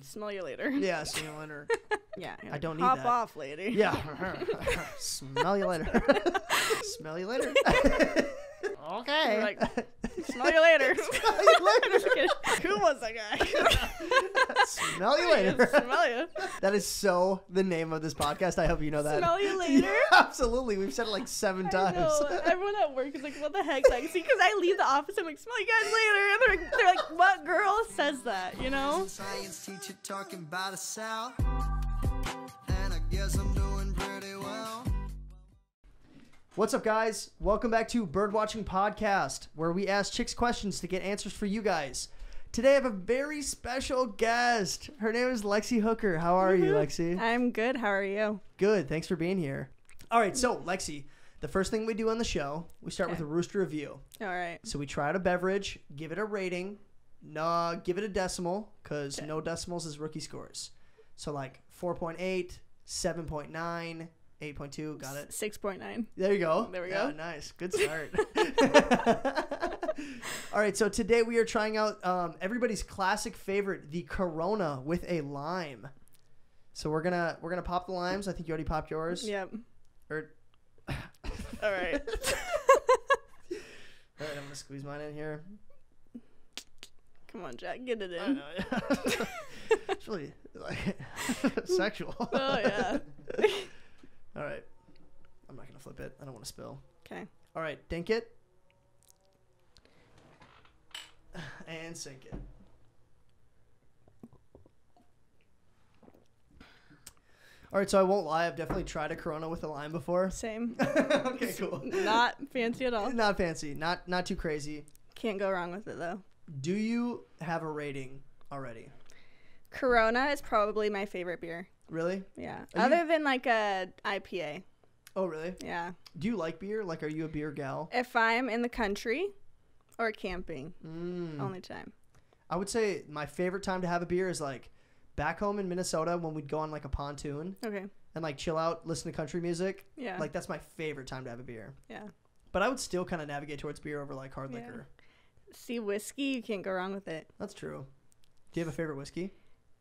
Smell you later. Yeah, see you later. Yeah. I don't need hop that. Hop off, lady. Yeah. Smell you later. Smell you later. Okay. We're like, smell you later. Smell you later. Who was that guy? Smell you later. Smell you. That is so the name of this podcast. I hope you know that. Smell you later. Yeah, absolutely. We've said it like 7 times. I know. Everyone at work is like, what the heck? Like, see, because I leave the office, I'm like, smell you guys later. And they're like, what girl says that, you know? Science teacher talking about the South. And I guess I'm doing pretty well. What's up, guys? Welcome back to Birdwatching Podcast, where we ask chicks questions to get answers for you guys. Today I have a very special guest. Her name is Lexi Hooker. How are you, Lexi? I'm good. How are you? Good. Thanks for being here. All right, so Lexi, the first thing we do on the show, we start with a rooster review. All right. So we try out a beverage, give it a rating, give it a decimal, because no decimals is rookie scores. So like 4.8, 7.9, 8.2, got it? 6.9. There you go. There we go. Yeah, nice. Good start. All right, so today we are trying out everybody's classic favorite, the Corona with a lime. So we're gonna pop the limes. I think you already popped yours. Yep. All right. right, I'm gonna squeeze mine in here. Come on, Jack, get it in. I know, yeah. It's really like sexual. Oh yeah. All right, I'm not gonna flip it. I don't want to spill. Okay. All right, dink it and sink it. All right, so I won't lie. I've definitely tried a Corona with a lime before. Same. Okay, cool. Not fancy at all. Not fancy. Not too crazy. Can't go wrong with it though. Do you have a rating already? Corona is probably my favorite beer. Really? Yeah. Are Other than like a IPA. Oh, really? Yeah. Do you like beer? Like, are you a beer gal? If I'm in the country or camping, only time. I would say my favorite time to have a beer is like back home in Minnesota when we'd go on like a pontoon. Okay. And like chill out, listen to country music. Yeah. Like that's my favorite time to have a beer. Yeah. But I would still kind of navigate towards beer over like hard liquor. See, whiskey, you can't go wrong with it. That's true. Do you have a favorite whiskey?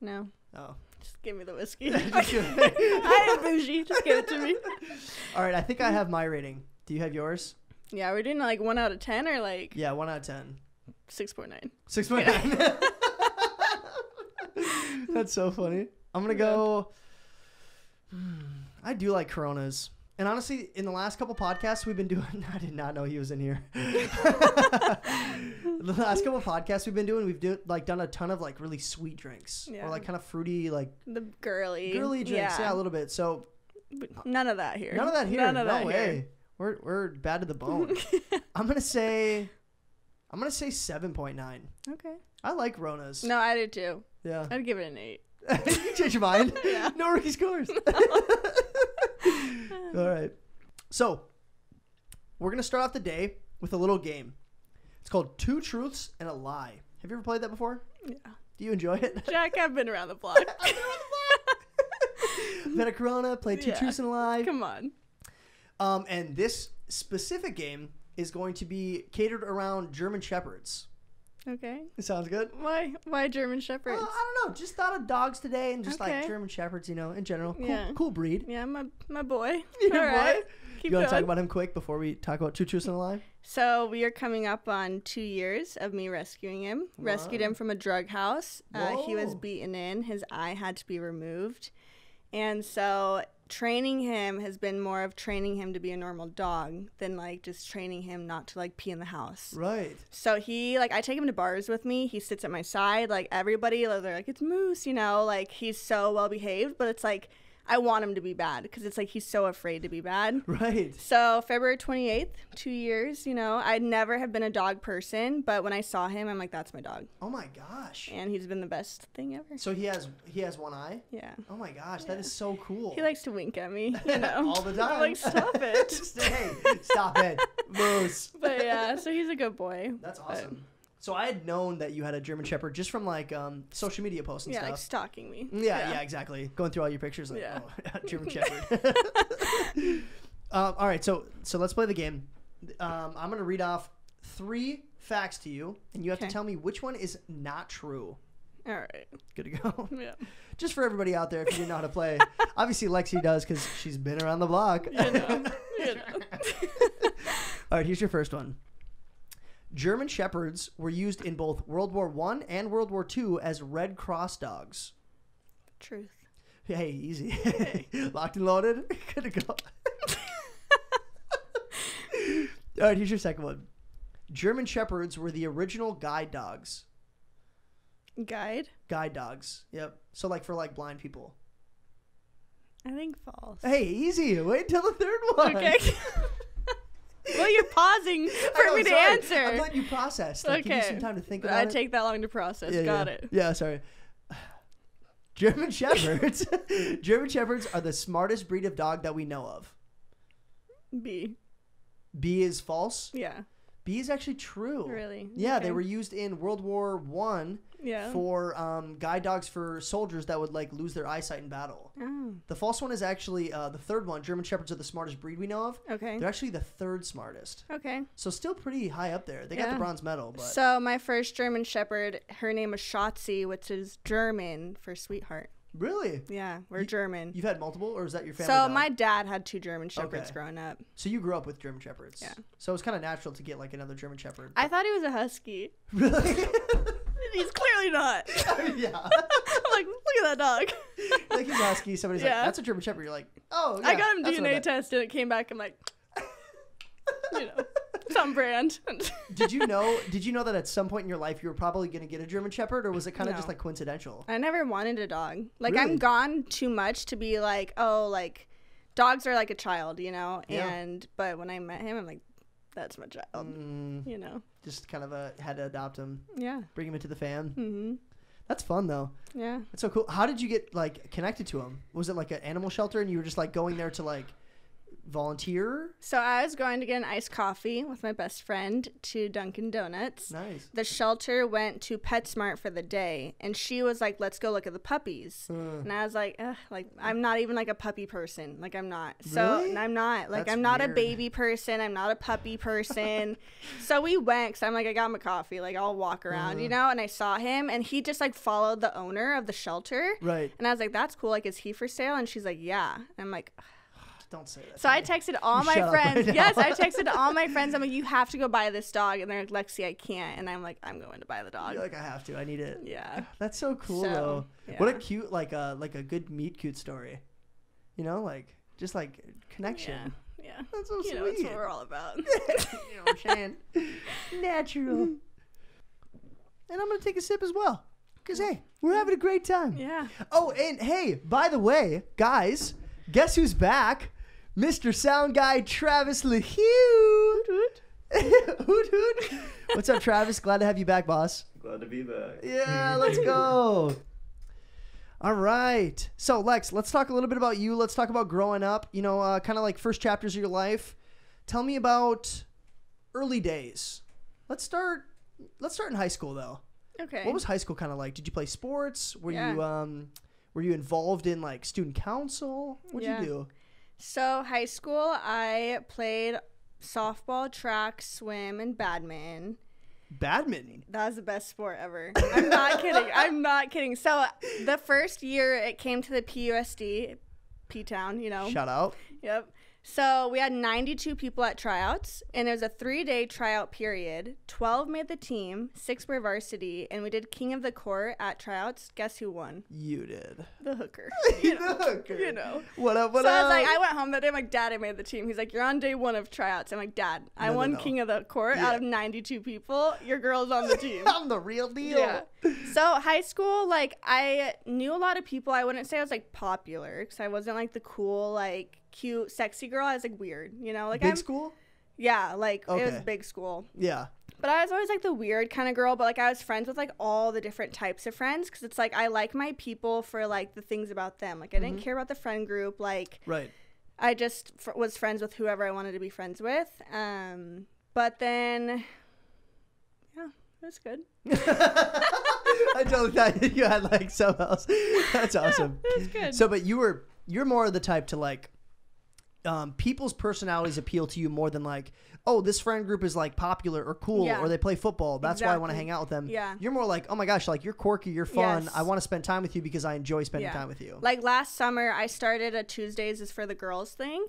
No. Oh. Just give me the whiskey. Just give I am bougie. Just give it to me. All right. I think I have my rating. Do you have yours? Yeah, we're doing like 1 out of 10 or like... Yeah, 1 out of 10. 6.9. 6.9. That's so funny. I'm going to go... I do like Coronas. And honestly, in the last couple podcasts we've been doing... I did not know he was in here. The last couple podcasts we've been doing, we've done a ton of like really sweet drinks. Yeah. Or like kind of fruity, like... The girly drinks. Yeah, a little bit. So... But none of that here. None of that here. None of no that way. here. We're bad to the bone. I'm gonna say 7.9. Okay. I like Ronas. No, I did too. Yeah. I'd give it an 8. You change your mind? Yeah. No rookie scores. All right. So we're gonna start off the day with a little game. It's called 2 Truths and a Lie. Have you ever played that before? Yeah. Do you enjoy it? Jack, I've been around the block. I've had a Corona, played 2 Truths and a Lie. Come on. And this specific game is going to be catered around German Shepherds. Okay. Sounds good. Why German Shepherds? I don't know. Just thought of dogs today and just like Okay. German Shepherds, you know, in general. Cool, Yeah. cool breed. Yeah, my boy. Your All right. boy? Keep You want to talk going. about him quick before we talk about 2 Truths and a Lie? So we are coming up on 2 years of me rescuing him. Wow. Rescued him from a drug house. He was Whoa. beaten in. His eye had to be removed. And so training him has been more of training him to be a normal dog than like just training him not to like pee in the house. Right. So he, like, I take him to bars with me. He sits at my side. Like, everybody, they're like, it's Moose, you know? Like, he's so well behaved. But it's like, I want him to be bad because it's like he's so afraid to be bad. Right. So February 28th, 2 years, you know, I never have been a dog person. But when I saw him, I'm like, that's my dog. Oh, my gosh. And he's been the best thing ever. So he has one eye? Yeah. Oh, my gosh. That is so cool. He likes to wink at me, you know. All the time. I'm like, stop it. Hey, stop it. Moose. But yeah, so he's a good boy. That's awesome. So I had known that you had a German Shepherd just from like social media posts and Yeah, stuff. like stalking me. Yeah, exactly. Going through all your pictures, like, Yeah. oh, German Shepherd. All right, so let's play the game. I'm going to read off 3 facts to you, and you have to Okay. tell me which one is not true. All right. Good to go. Yeah. Just for everybody out there, if you didn't know how to play, obviously Lexi does because she's been around the block. You know. All right, here's your first one. German Shepherds were used in both World War I and World War II as Red Cross dogs. Truth. Hey, easy. Locked and loaded. Good to go. All right, here's your second one. German Shepherds were the original guide dogs. Guide dogs. Yep. So like for like blind people. I think false. Hey, easy. Wait until the third one. Okay. Well, you're pausing for me to answer. I'm letting you process. Like, give you some time to think about it. I take that long to process. Got it. Yeah, sorry. German Shepherds. German Shepherds are the smartest breed of dog that we know of. B. B is false? Yeah. B is actually true. Really? Yeah, Okay. they were used in World War I for guide dogs for soldiers that would like lose their eyesight in battle. Oh. The false one is actually the third one. German Shepherds are the smartest breed we know of. Okay. They're actually the third smartest. Okay. So still pretty high up there. They got the bronze medal. But So my first German Shepherd, her name was Schatzi, which is German for sweetheart. Really? Yeah, we're German. You've had multiple, or is that your family So dog? my dad had 2 German Shepherds Okay. growing up. So you grew up with German Shepherds. Yeah. So it's kind of natural to get like another German Shepherd. I thought he was a husky. Really? He's clearly not. Yeah. I'm like, look at that dog. Like he's husky. Somebody's like, Yeah. that's a German Shepherd. You're like, oh, yeah, I got him that's what I DNA meant. test and it came back. I'm like, some brand. Did you know that at some point in your life you were probably going to get a German Shepherd, or was it kind of No. just like coincidental? I never wanted a dog. Like, Really? I'm gone too much to be like, oh, like, dogs are like a child, you know? Yeah. But when I met him, I'm like, that's my child, you know? Just kind of had to adopt him, Yeah. bring him into the fam. Mm-hmm. That's fun though. Yeah. That's so cool. How did you get like connected to him? Was it like an animal shelter and you were just like going there to like volunteer? So I was going to get an iced coffee with my best friend to Dunkin' Donuts. Nice. The shelter went to PetSmart for the day, and she was like, let's go look at the puppies. And I was like, ugh, like, I'm not even like a puppy person. Like, I'm not. So Really? I'm not. Like, That's I'm not weird. a baby person. I'm not a puppy person. So we went, because I'm like, I got my coffee. Like, I'll walk around, you know? And I saw him, and he just like followed the owner of the shelter. Right. And I was like, that's cool. Like, is he for sale? And she's like, yeah. And I'm like, ugh. Don't say that. So I texted all my shut up friends. right now. Yes, I texted all my friends. I'm like, you have to go buy this dog. And they're like, Lexi, I can't. And I'm like, I'm going to buy the dog. You're like, I have to. I need it. Yeah. That's so cool So, though. yeah. What a cute like a good meet cute story. You know, like just like connection. Yeah. That's so sweet. You know, that's what we're all about. You know what I'm saying? Natural. And I'm gonna take a sip as well. Cause hey, we're having a great time. Yeah. Oh, and hey, by the way, guys, guess who's back? Mr. Sound Guy Travis LaHue. Hoot hoot. What's up, Travis? Glad to have you back, boss. Glad to be back. Yeah, let's go. All right. So, Lex, let's talk a little bit about you. Let's talk about growing up, you know, kind of like first chapters of your life. Tell me about early days. Let's start in high school, though. Okay. What was high school kind of like? Did you play sports? Were Yeah. you involved in like student council? What'd you do? So high school, I played softball, track, swim, and badminton. Badminton. That was the best sport ever. I'm not kidding. I'm not kidding. So the first year it came to the PUSD, P-Town, you know. Shout out. Yep. So we had 92 people at tryouts, and it was a 3-day tryout period. 12 made the team, 6 were varsity, and we did King of the Court at tryouts. Guess who won? You did. The hooker. The hooker. You know. What up? What So up? I was like, I went home that day. I'm like, Dad, I made the team. He's like, you're on day 1 of tryouts. I'm like, Dad, I No, won no. King of the Court out of 92 people. Your girl's on the team. I'm the real deal. Yeah. So high school, like, I knew a lot of people. I wouldn't say I was like popular because I wasn't like the cool, like, cute, sexy girl. I was like weird, you know, like Big school? Yeah, like it was Okay. big school. Yeah. But I was always like the weird kind of girl. But like I was friends with like all the different types of friends because it's like I like my people for like the things about them. Like I didn't care about the friend group. Like Right. I just was friends with whoever I wanted to be friends with. But then, yeah, it was good. I totally thought you had like something else. That's awesome. It was good. So, but you're more of the type to like people's personalities appeal to you more than like, oh, this friend group is like popular or cool or they play football. That's why I want to hang out with them. Yeah. You're more like, oh my gosh, like you're quirky, you're fun. Yes. I want to spend time with you because I enjoy spending time with you. Like last summer, I started a Tuesdays is for the girls thing.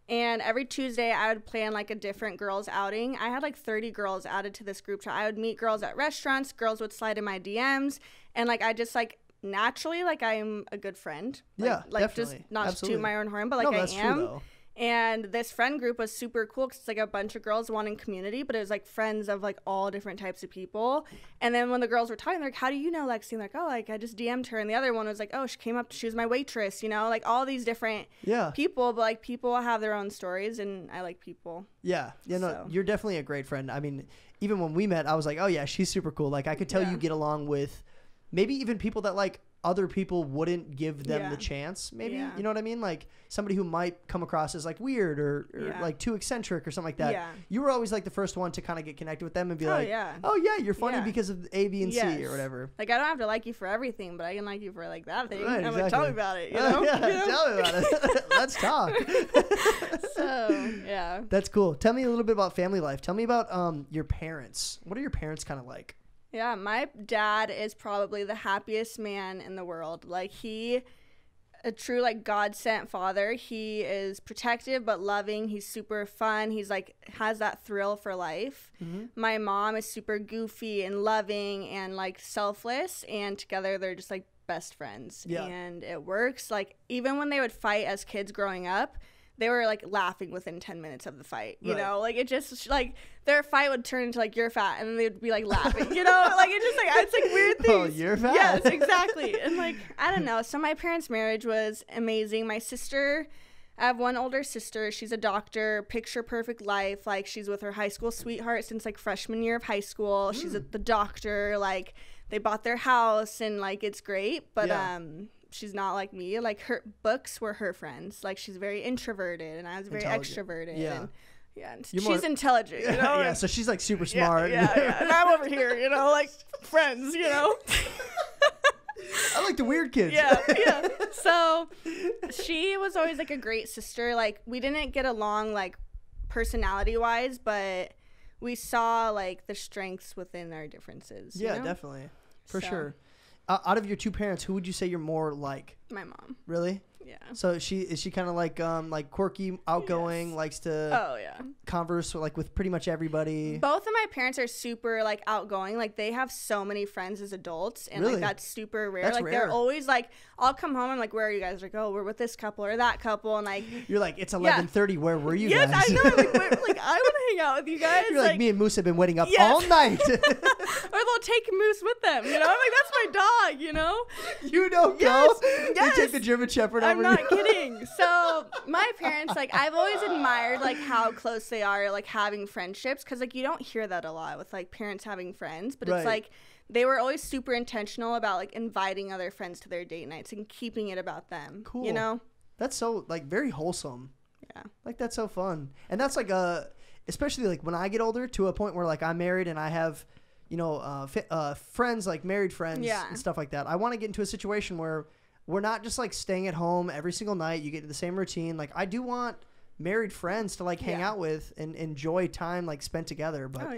And every Tuesday, I would plan like a different girls outing. I had like 30 girls added to this group chat. I would meet girls at restaurants. Girls would slide in my DMs. And like, I just like naturally, like I'm a good friend. Like, definitely. Just not Absolutely. to toot my own horn, but like that's I am. true, though. And this friend group was super cool because it's like a bunch of girls wanting community, but it was like friends of like all different types of people. And then when the girls were talking, they're like, how do you know Lexi? And like, oh, like I just DM'd her. And the other one was like, oh, she came up, she was my waitress, you know, like all these different people, but like people have their own stories and I like people. Yeah. You know, you're definitely a great friend. I mean, even when we met, I was like, oh yeah, she's super cool. Like I could tell you get along with maybe even people that like other people wouldn't give them the chance, maybe. You know what I mean? Like somebody who might come across as like weird or like too eccentric or something like that. You were always like the first one to kind of get connected with them and be oh yeah, you're funny because of A, B, and C or whatever. Like I don't have to like you for everything, but I can like you for like that thing. Right, I'm like, tell me about it, you know? Tell me about it. Let's talk. So, yeah. That's cool. Tell me a little bit about family life. Tell me about your parents. What are your parents kind of like? Yeah, my dad is probably the happiest man in the world. Like a true like God sent father. He is protective but loving. He's super fun. He's like has that thrill for life. My mom is super goofy and loving and like selfless, and together they're just like best friends. And it works. Like even when they would fight as kids growing up, they were like laughing within 10 minutes of the fight, you know, like it just like their fight would turn into like you're fat and then they'd be like laughing, you know, like it just like it's like weird things. Oh, you're fat. Yes, exactly. And like I don't know. So my parents' marriage was amazing. My sister, I have one older sister. She's a doctor, picture perfect life. Like she's with her high school sweetheart since like freshman year of high school. She's the doctor. Like they bought their house and like it's great, but she's not like me. Like her books were her friends. Like she's very introverted and I was very extroverted. And, and she's intelligent, you know? So she's like super smart. And I'm over here, you know, like friends, you know? I like the weird kids. So she was always like a great sister. Like we didn't get along like personality wise, but we saw like the strengths within our differences. You know? Definitely. For sure. Out of your two parents, who would you say you're more like? My mom. Really? Yeah. So is she kind of like quirky, outgoing, likes to converse with pretty much everybody? Both of my parents are super like outgoing. Like they have so many friends as adults, and like that's super rare. That's like rare. They're always like, I'll come home and like, where are you guys? Like, oh, we're with this couple or that couple, and like you're like, it's 11:30. Where were you guys? Yes, I know. Like I want to hang out with you guys. You're like me and Moose have been waiting up all night. Or they'll take Moose with them. You know, I'm like, that's my dog. You know. You don't go. Yes. They take the German Shepherd over. I'm not kidding. So my parents, like, I've always admired like how close they are, like having friendships, because like you don't hear that a lot with like parents having friends, but it's like they were always super intentional about like inviting other friends to their date nights and keeping it about them. Cool. You know, that's so like very wholesome. Yeah, like that's so fun, and that's like especially like when I get older to a point where like I'm married and I have, you know, friends, like married friends and stuff like that. I want to get into a situation where we're not just like staying at home every single night. You get into the same routine. Like I do want married friends to like hang out with and enjoy time like spent together. But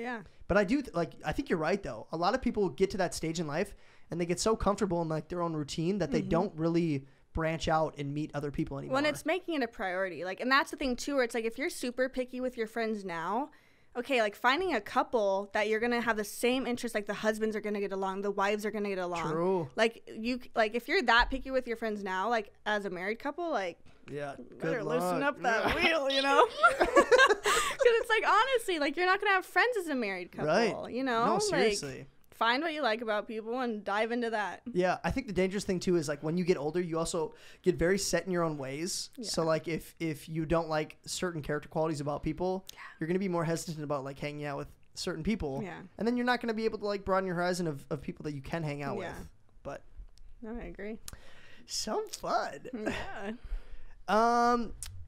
but I do I think you're right though. A lot of people get to that stage in life and they get so comfortable in like their own routine that they don't really branch out and meet other people anymore. When it's making it a priority, like, and that's the thing too, where it's like if you're super picky with your friends now, okay, like finding a couple that you're gonna have the same interests, like the husbands are gonna get along, the wives are gonna get along. True. Like if you're that picky with your friends now, like as a married couple, like better loosen up that wheel, you know? Because it's like honestly, like you're not gonna have friends as a married couple, right? You know? No, seriously. Like, find what you like about people and dive into that. Yeah, I think the dangerous thing too is like when you get older, you also get very set in your own ways. Yeah. So like if you don't like certain character qualities about people, you're gonna be more hesitant about like hanging out with certain people. Yeah. And then you're not gonna be able to like broaden your horizon of people that you can hang out with. But no, I agree. Some fun. Yeah.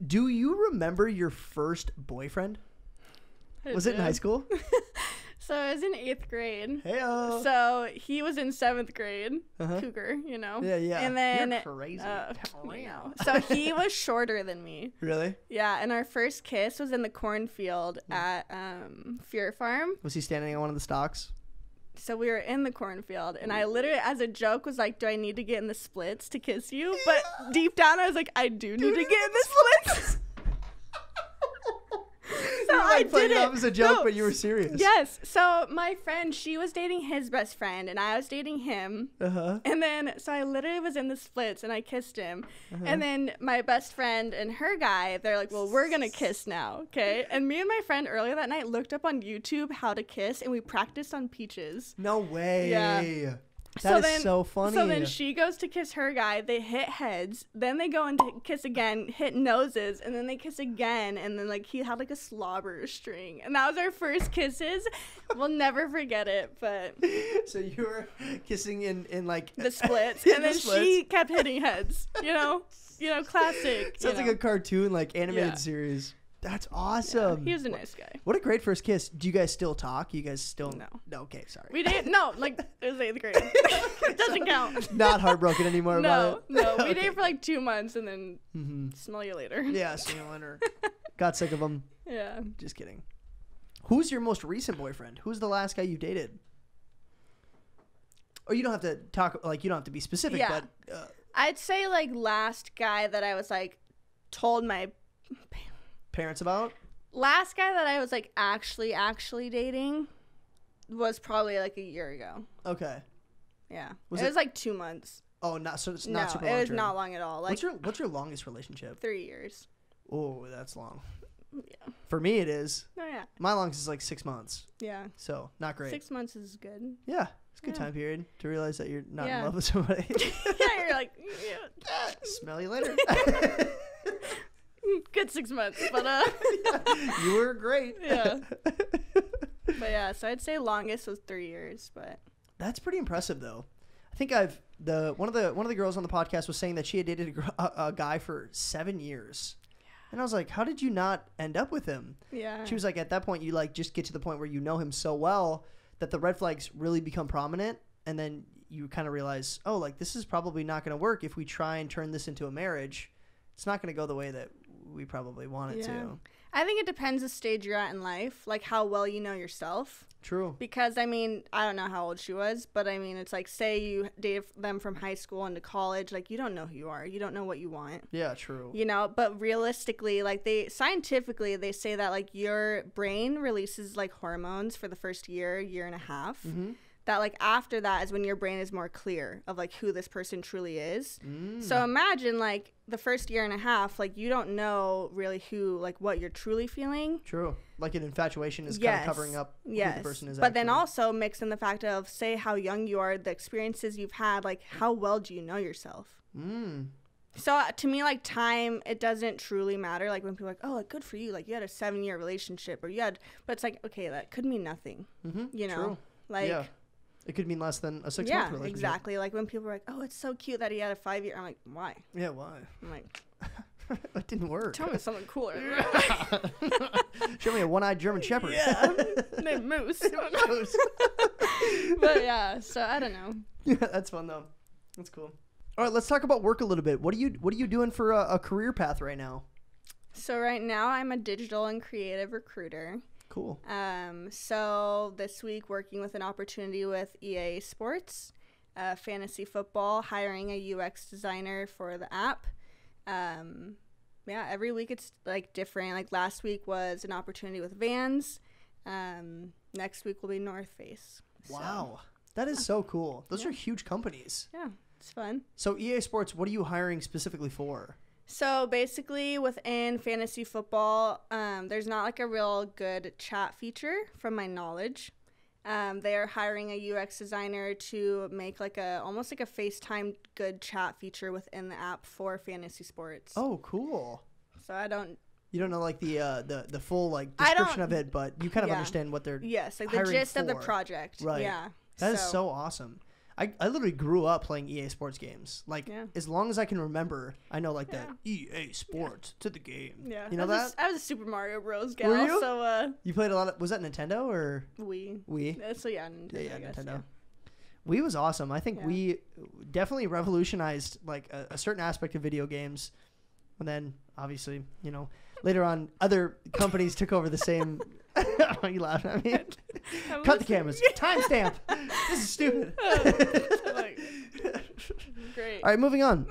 Do you remember your first boyfriend? Was it in high school? So I was in 8th grade. Heyo. So he was in 7th grade. Cougar, you know. Yeah. And then you're crazy. You know. So he was shorter than me. Really? Yeah, and our first kiss was in the cornfield at Fear Farm. Was he standing on one of the stalks? So we were in the cornfield, and I literally, as a joke, was like, do I need to get in the splits to kiss you? But deep down, I was like, I do need to get in the splits. So You were like I playing did it it. off as a joke, No. but you were serious. Yes. So my friend, she was dating his best friend, and I was dating him. And then, so I literally was in the splits, and I kissed him. And then my best friend and her guy, they're like, well, we're going to kiss now, okay? And me and my friend earlier that night looked up on YouTube how to kiss, and we practiced on peaches. No way. Yeah. That is so funny. So then she goes to kiss her guy. They hit heads. Then they go and kiss again, hit noses, and then they kiss again. And then, like, he had, like, a slobber string. And that was our first kisses. We'll never forget it, but... So you were kissing in like... the splits. in And the then splits. she kept hitting heads, you know? Classic. Sounds you like know? a cartoon, like, animated Yeah. series. That's awesome. He was a nice guy. What a great first kiss. Do you guys still talk? You guys still... No. Okay, sorry. We didn't... No, like, it was 8th grade. It doesn't count. Not heartbroken anymore about it? No. We Okay. dated for, like, 2 months, and then smell you later. Yeah, Winter. Got sick of them. Yeah. Just kidding. Who's your most recent boyfriend? Who's the last guy you dated? Or you don't have to talk, like, you don't have to be specific, Yeah. but... I'd say, like, last guy that I was, like, told my... parents about? Last guy that I was, like, actually dating was probably, like, a year ago. Okay. Yeah. Was it it- was, like, 2 months. Oh, not so. It's No, not super it long was term. not long at all. Like, What's your longest relationship? 3 years. Oh, that's long. Yeah. For me, it is. Oh, yeah. My longest is like 6 months, Yeah. so not great. 6 months is good. Yeah, it's a good Yeah. time period to realize that you're not Yeah. in love with somebody. Yeah, you're like, yeah. Smell you later. Good 6 months, but, You were great. yeah. But, yeah, so I'd say longest was 3 years, but. That's pretty impressive, though. I think one of the girls on the podcast was saying that she had dated a guy for 7 years, and I was like, how did you not end up with him? Yeah. She was like, at that point, you like just get to the point where you know him so well that the red flags really become prominent, and then you kind of realize, oh, like this is probably not going to work if we try and turn this into a marriage. It's not going to go the way that we probably want it to. I think it depends the stage you're at in life, like how well you know yourself. True. Because, I mean, I don't know how old she was, but, I mean, it's like, say you dated them from high school into college, like, you don't know who you are. You don't know what you want. Yeah, true. You know, but realistically, like, scientifically, they say that, like, your brain releases, like, hormones for the first year and a half. Mm-hmm. That, like, after that is when your brain is more clear of, like, who this person truly is. So imagine, like, the first year and a half, like, you don't know really who, like, what you're truly feeling. True. Like an infatuation is kind of covering up who the person is. But then actually. also mix in the fact of, say, how young you are, the experiences you've had, like, how well do you know yourself? So to me, like, time, it doesn't truly matter. Like, when people are like, oh, like, good for you. Like, you had a 7-year relationship, or but it's like, okay, that could mean nothing. You know? True. Like, yeah. It could mean less than a 6-month yeah, relationship. exactly. Like, when people are like, oh, it's so cute that he had a 5-year. I'm like, why? Yeah, why? I'm like, It didn't work. tell me something cooler. Show me a one-eyed German Shepherd. Yeah. Named Moose. But yeah, so I don't know. Yeah, that's fun though. That's cool. All right, let's talk about work a little bit. What are you doing for a career path right now? So right now I'm a digital and creative recruiter. Cool. So this week working with an opportunity with EA Sports, fantasy football, hiring a UX designer for the app. Yeah, every week it's like different. Like last week was an opportunity with Vans. Next week will be North Face. Wow. That is so cool. Those are huge companies. Yeah, it's fun. So EA Sports, what are you hiring specifically for? So basically within fantasy football, there's not like a real good chat feature from my knowledge. They are hiring a UX designer to make like almost like a FaceTime good chat feature within the app for fantasy sports. Oh, cool. So You don't know like the full like description of it, but you kind of Yeah. understand what they're yes, like the hiring gist of the for. project. Right. Yeah. That is so awesome. I literally grew up playing EA Sports games. Like, Yeah. as long as I can remember, I know, like, Yeah. the EA Sports to the game. Yeah. You know that? I was a Super Mario Bros. Gal. Were you? So, You played a lot of... Was that Nintendo or... Wii. So, yeah, Nintendo, Yeah, I guess, Nintendo. Wii was awesome. I think Yeah. Wii definitely revolutionized, like, a certain aspect of video games. And then, obviously, you know, later on, other companies took over the same... Why are you laughing at me? Cut the cameras. Timestamp. This is stupid. Great. All right, moving on.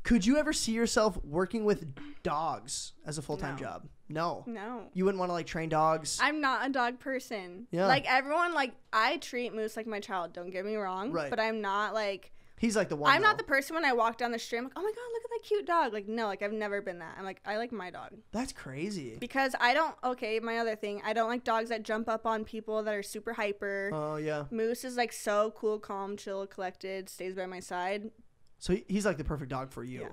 Could you ever see yourself working with dogs as a full-time No. job? No. No. You wouldn't want to, like, train dogs? I'm not a dog person. Yeah. Like, everyone, like, I treat Moose like my child. Don't get me wrong. Right. But I'm not, like... He's, like, the one, I'm not though. the person when I walk down the street, I'm like, oh my god, look at that cute dog. Like, no, like, I've never been that. I'm like, I like my dog. That's crazy. Because I don't... Okay, my other thing. I don't like dogs that jump up on people that are super hyper. Oh, yeah. Moose is, like, so cool, calm, chill, collected, stays by my side. So he's, like, the perfect dog for you. Yeah.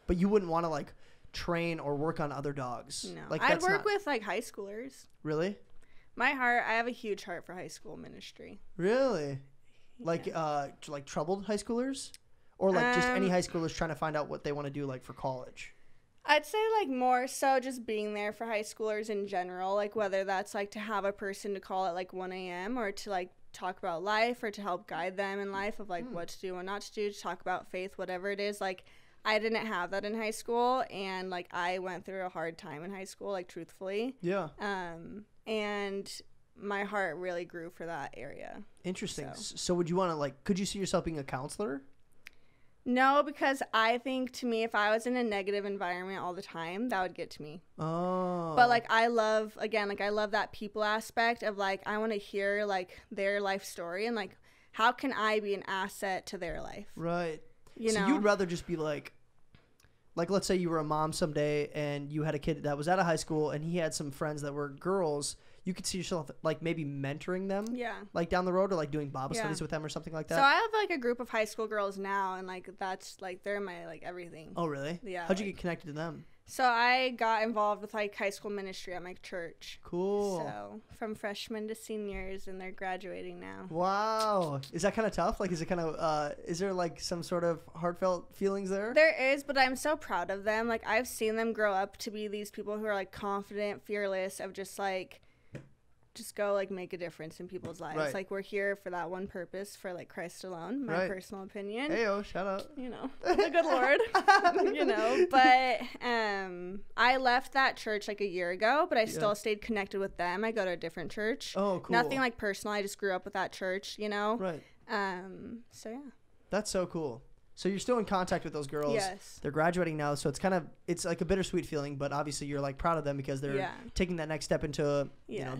But you wouldn't want to, like, train or work on other dogs. No. Like, I'd that's work not... with, like, high schoolers. Really? I have a huge heart for high school ministry. Really? Like, like troubled high schoolers? Or, like, just any high schoolers trying to find out what they want to do, like, for college? I'd say, like, more so just being there for high schoolers in general, like, whether that's, like, to have a person to call at, like, 1 a.m. or to, like, talk about life or to help guide them in life of, like, what to do and not to do, to talk about faith, whatever it is. Like, I didn't have that in high school, and, like, I went through a hard time in high school, like, truthfully. Yeah. And my heart really grew for that area. Interesting. So. So would you want to, like, could you see yourself being a counselor? No, because I think, to me, if I was in a negative environment all the time, that would get to me. Oh. But, like, I love that people aspect of, like, I want to hear, like, their life story and, like, how can I be an asset to their life? Right. You so know? you'd rather just be, like, let's say you were a mom someday and you had a kid that was out of high school and he had some friends that were girls. You could see yourself, like, maybe mentoring them, Yeah. like, down the road, or, like, doing Bible Yeah. studies with them or something like that. So I have, like, a group of high school girls now, and, like, that's, like, they're my, like, everything. Oh, really? Yeah, How'd you like- get connected to them? So I got involved with, like, high school ministry at my church. Cool. So from freshmen to seniors, and they're graduating now. Wow. Is that kind of tough? Like, is it kind of, is there, like, some sort of heartfelt feelings there? There is, but I'm so proud of them. Like, I've seen them grow up to be these people who are, like, confident, fearless, of just, like, just go, like, make a difference in people's lives. Right. Like, we're here for that one purpose, for, like, Christ alone, my Right. personal opinion. Heyo, shout out. You know, the good Lord, you know. But I left that church, like, a year ago, but I still stayed connected with them. I go to a different church. Oh, cool. Nothing, like, personal. I just grew up with that church, you know. Right. So, yeah. That's so cool. So you're still in contact with those girls. Yes. They're graduating now, so it's like a bittersweet feeling, but obviously you're, like, proud of them because they're taking that next step into you know,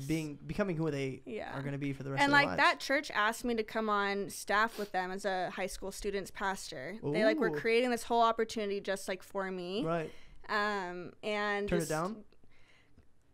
becoming who they are going to be for the rest And, of their like, lives. that church asked me to come on staff with them as a high school student's pastor. They, like, were Ooh. creating this whole opportunity just, like, for me. Right. And Turn it down?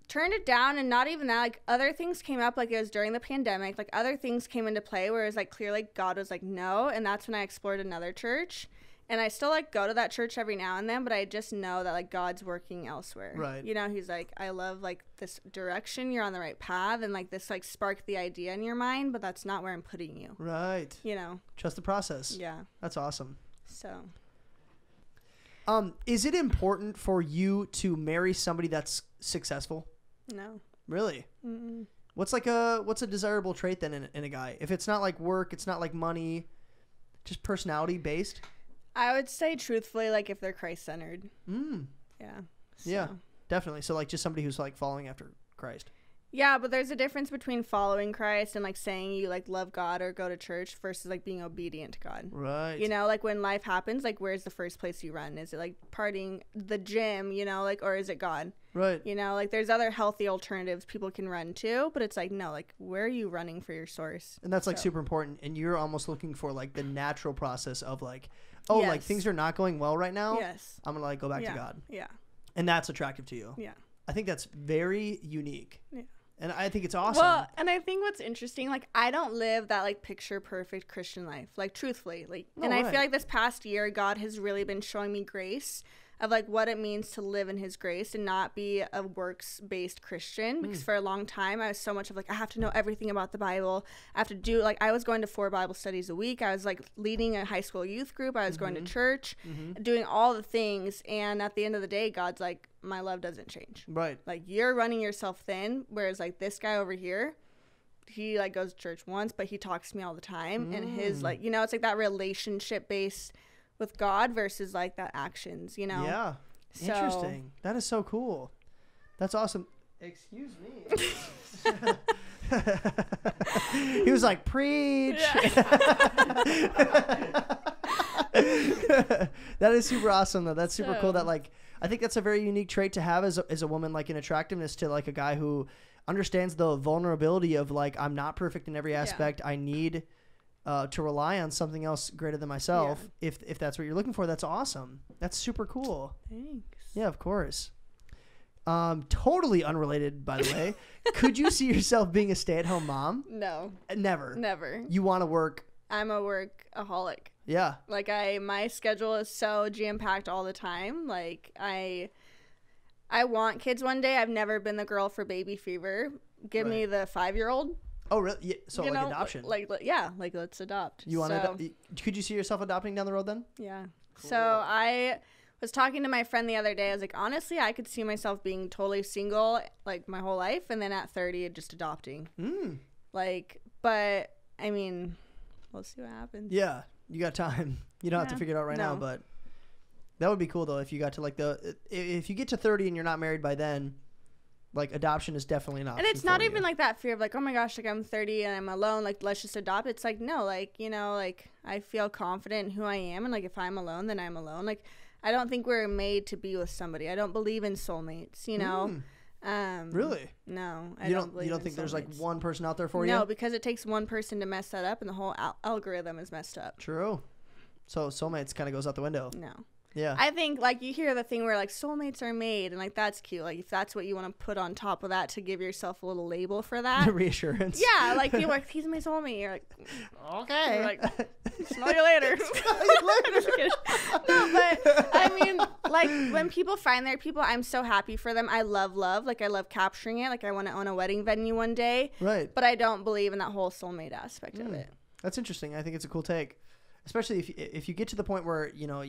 Turned it down, and not even that, like, other things came up, like, it was during the pandemic, like, other things came into play where it was, like, clearly God was like, no, and that's when I explored another church. And I still, like, go to that church every now and then, but I just know that, like, God's working elsewhere. Right. You know, he's like, I love, like, this direction, you're on the right path, and, like, this, like, sparked the idea in your mind, but that's not where I'm putting you. Right. You know? Trust the process. Yeah. That's awesome. So. Is it important for you to marry somebody that's successful? No. Really? Mm-mm. What's a desirable trait then in a guy? If it's not, like, work, it's not, like, money, just personality based? I would say, truthfully, like, if they're Christ-centered. Yeah. So. Yeah, definitely. So, like, just somebody who's, like, following after Christ. Yeah, but there's a difference between following Christ and, like, saying you, like, love God or go to church versus, like, being obedient to God. Right. You know, like, when life happens, like, where's the first place you run? Is it, like, partying, the gym, you know, like, or is it God? Right. You know, like, there's other healthy alternatives people can run to, but it's like, no, like, where are you running for your source? And that's, like, So. super important. And you're almost looking for, like, the natural process of, like, oh, like, things are not going well right now. Yes. I'm going to, like, go back to God. Yeah. And that's attractive to you. Yeah. I think that's very unique. Yeah. And I think it's awesome. Well, and I think what's interesting, like, I don't live that, like, picture perfect Christian life, like, truthfully, like, No, and I right. feel like this past year, God has really been showing me grace of like what it means to live in his grace and not be a works-based Christian, because for a long time I was so much of like, I have to know everything about the Bible. I have to do, like, I was going to 4 Bible studies a week. I was like leading a high school youth group. I was going to church, doing all the things. And at the end of the day, God's like, my love doesn't change. Right. Like, you're running yourself thin, whereas like this guy over here, he like goes to church once, but he talks to me all the time. And his, like, you know, it's like that relationship based with God versus like that actions, you know? Yeah. So, Interesting. That is so cool. That's awesome. Excuse me. He was like, preach. That is super awesome though. That's super cool that, like, I think that's a very unique trait to have as a woman, like an attractiveness to like a guy who understands the vulnerability of like, I'm not perfect in every aspect. I need to rely on something else greater than myself. If that's what you're looking for, that's awesome. That's super cool. Thanks. Yeah, of course. Totally unrelated, by the way. Could you see yourself being a stay-at-home mom? No. Never. Never. You want to work? I'm a workaholic. Yeah. Like, my schedule is so jam-packed all the time. Like, I want kids one day. I've never been the girl for baby fever. Give me the 5-year-old. Oh, really? Yeah. So, you like, know, adoption. Like, yeah, like, let's adopt. You want to? Could you see yourself adopting down the road then? Yeah. Cool. So I was talking to my friend the other day. I was like, honestly, I could see myself being totally single like my whole life, and then at 30 just adopting. Like, but I mean, we'll see what happens. Yeah, you got time. You don't have to figure it out right now, but that would be cool though if you got to like if you get to 30 and you're not married by then. Like, adoption is definitely an option. And it's not even like that fear of like, oh my gosh, like I'm 30 and I'm alone, like let's just adopt. It's like, no, like, you know, like I feel confident in who I am, and like if I'm alone, then I'm alone. Like, I don't think we're made to be with somebody. I don't believe in soulmates, you know. Really? No, I don't believe. You don't think there's like one person out there for you? No, because it takes one person to mess that up, and the whole algorithm is messed up. True. So soulmates kind of goes out the window. No. Yeah. I think, like, you hear the thing where, like, soulmates are made, and, like, that's cute. Like, if that's what you want to put on top of that to give yourself a little label for that. Reassurance. Yeah, like, you're like, he's my soulmate. You're like, okay. You're like, smell you later. Just kidding. No, but, I mean, like, when people find their people, I'm so happy for them. I love love. Like, I love capturing it. Like, I want to own a wedding venue one day. Right. But I don't believe in that whole soulmate aspect of it. That's interesting. I think it's a cool take. Especially if you get to the point where, you know,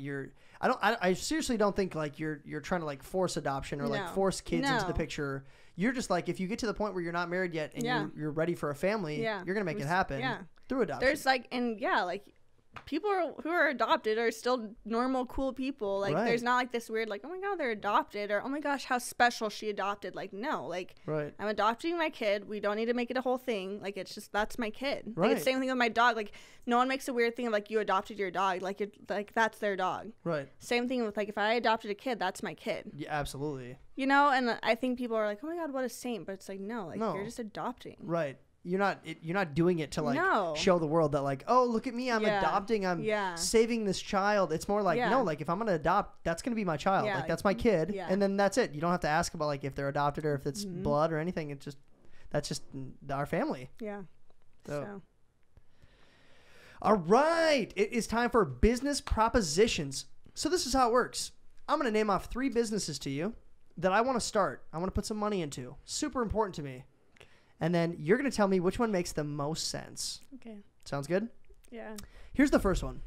I seriously don't think like you're trying to like force adoption or like force kids into the picture. You're just like, if you get to the point where you're not married yet and you're ready for a family, you're going to make it happen through adoption. There's like, and like people who are adopted are still normal, cool people. Like, there's not like this weird, like, oh my God, they're adopted, or oh my gosh, how special she adopted. Like, no, like, I'm adopting my kid. We don't need to make it a whole thing. Like, it's just, that's my kid. Like, it's the same thing with my dog. Like, no one makes a weird thing of like, you adopted your dog. Like, like that's their dog. Right. Same thing with like, if I adopted a kid, that's my kid. Yeah, absolutely. You know, and I think people are like, oh my God, what a saint. But it's like, no, like, you're just adopting. Right. You're not doing it to like show the world that like, oh, look at me, I'm adopting, I'm saving this child. It's more like, no, like if I'm gonna adopt, that's gonna be my child. Like, that's my kid, and then that's it. You don't have to ask about like if they're adopted or if it's blood or anything. It's just, that's just our family. Yeah. So. All right, it is time for business propositions. So this is how it works. I'm gonna name off 3 businesses to you that I want to start. I want to put some money into. Super important to me. And then you're going to tell me which one makes the most sense. Okay. Sounds good? Yeah. Here's the first one.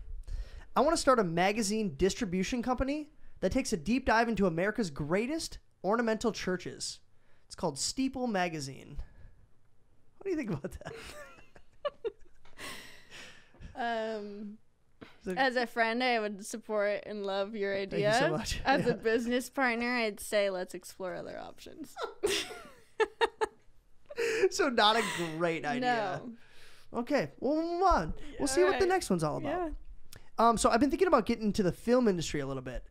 I want to start a magazine distribution company that takes a deep dive into America's greatest ornamental churches. It's called Steeple Magazine. What do you think about that? As a friend, I would support and love your idea. Thank you so much. As a business partner, I'd say let's explore other options. So not a great idea. No. Okay, well, we'll move on. We'll see what the next one's all about. Yeah. So I've been thinking about getting into the film industry a little bit.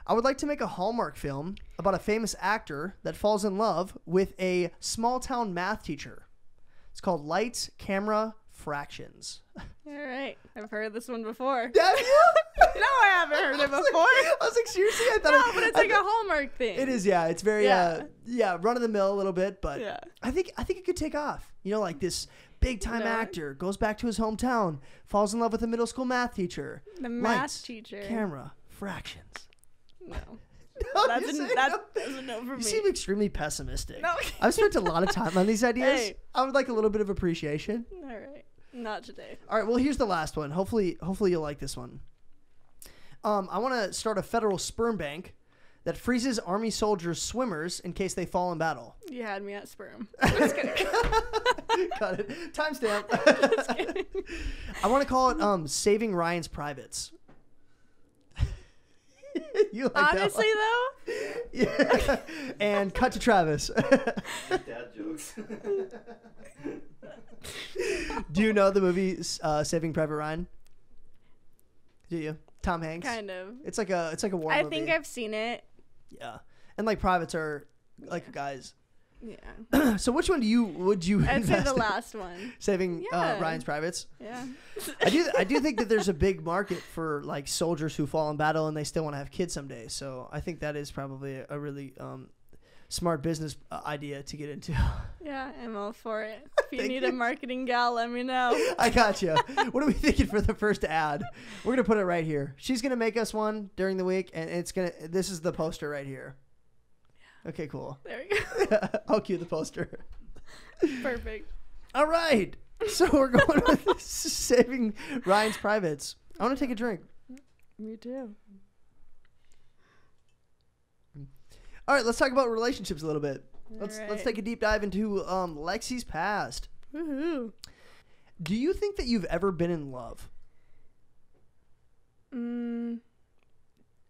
I would like to make a Hallmark film about a famous actor that falls in love with a small-town math teacher. It's called Lights, Camera, Fractions. All right. I've heard this one before. Have you? No, I haven't heard it before. I was like, seriously? I thought no, but it's like a Hallmark thing. It is, yeah. It's very, run-of-the-mill a little bit, but I think it could take off. You know, like this big-time actor goes back to his hometown, falls in love with a middle school math teacher. The math teacher. Camera, fractions. No. No, That's a no for You me. seem extremely pessimistic. No. I've spent a lot of time on these ideas. Hey. I would like a little bit of appreciation. All right. Not today. All right, well, here's the last one. Hopefully you'll like this one. I want to start a federal sperm bank that freezes Army soldiers' swimmers in case they fall in battle. You had me at sperm. Just kidding. Got it. Timestamp. I want to call it Saving Ryan's Privates. You like Honestly, that one? Yeah. And cut to Travis. Dad jokes. Do you know the movie Saving Private Ryan? Do you? Tom Hanks. Kind of. It's like a war I movie. think I've seen it. Yeah, and like privates are like guys. Yeah. So which one would you? I'd say invest the in? last one. Saving Yeah. Ryan's Privates. Yeah. I do think that there's a big market for like soldiers who fall in battle and they still want to have kids someday. So I think that is probably a really smart business idea to get into. Yeah, I'm all for it. If you Thank need you. a marketing gal, let me know. I got you. What are we thinking for the first ad? We're gonna put it right here. She's gonna make us one during the week, and this is the poster right here. Okay, cool. There we go. I'll cue the poster. Perfect. All right. So we're going with Saving Ryan's Privates. I want to take a drink. Me too. All right, let's talk about relationships a little bit. Let's right. take a deep dive into Lexi's past. Woohoo. Do you think that you've ever been in love?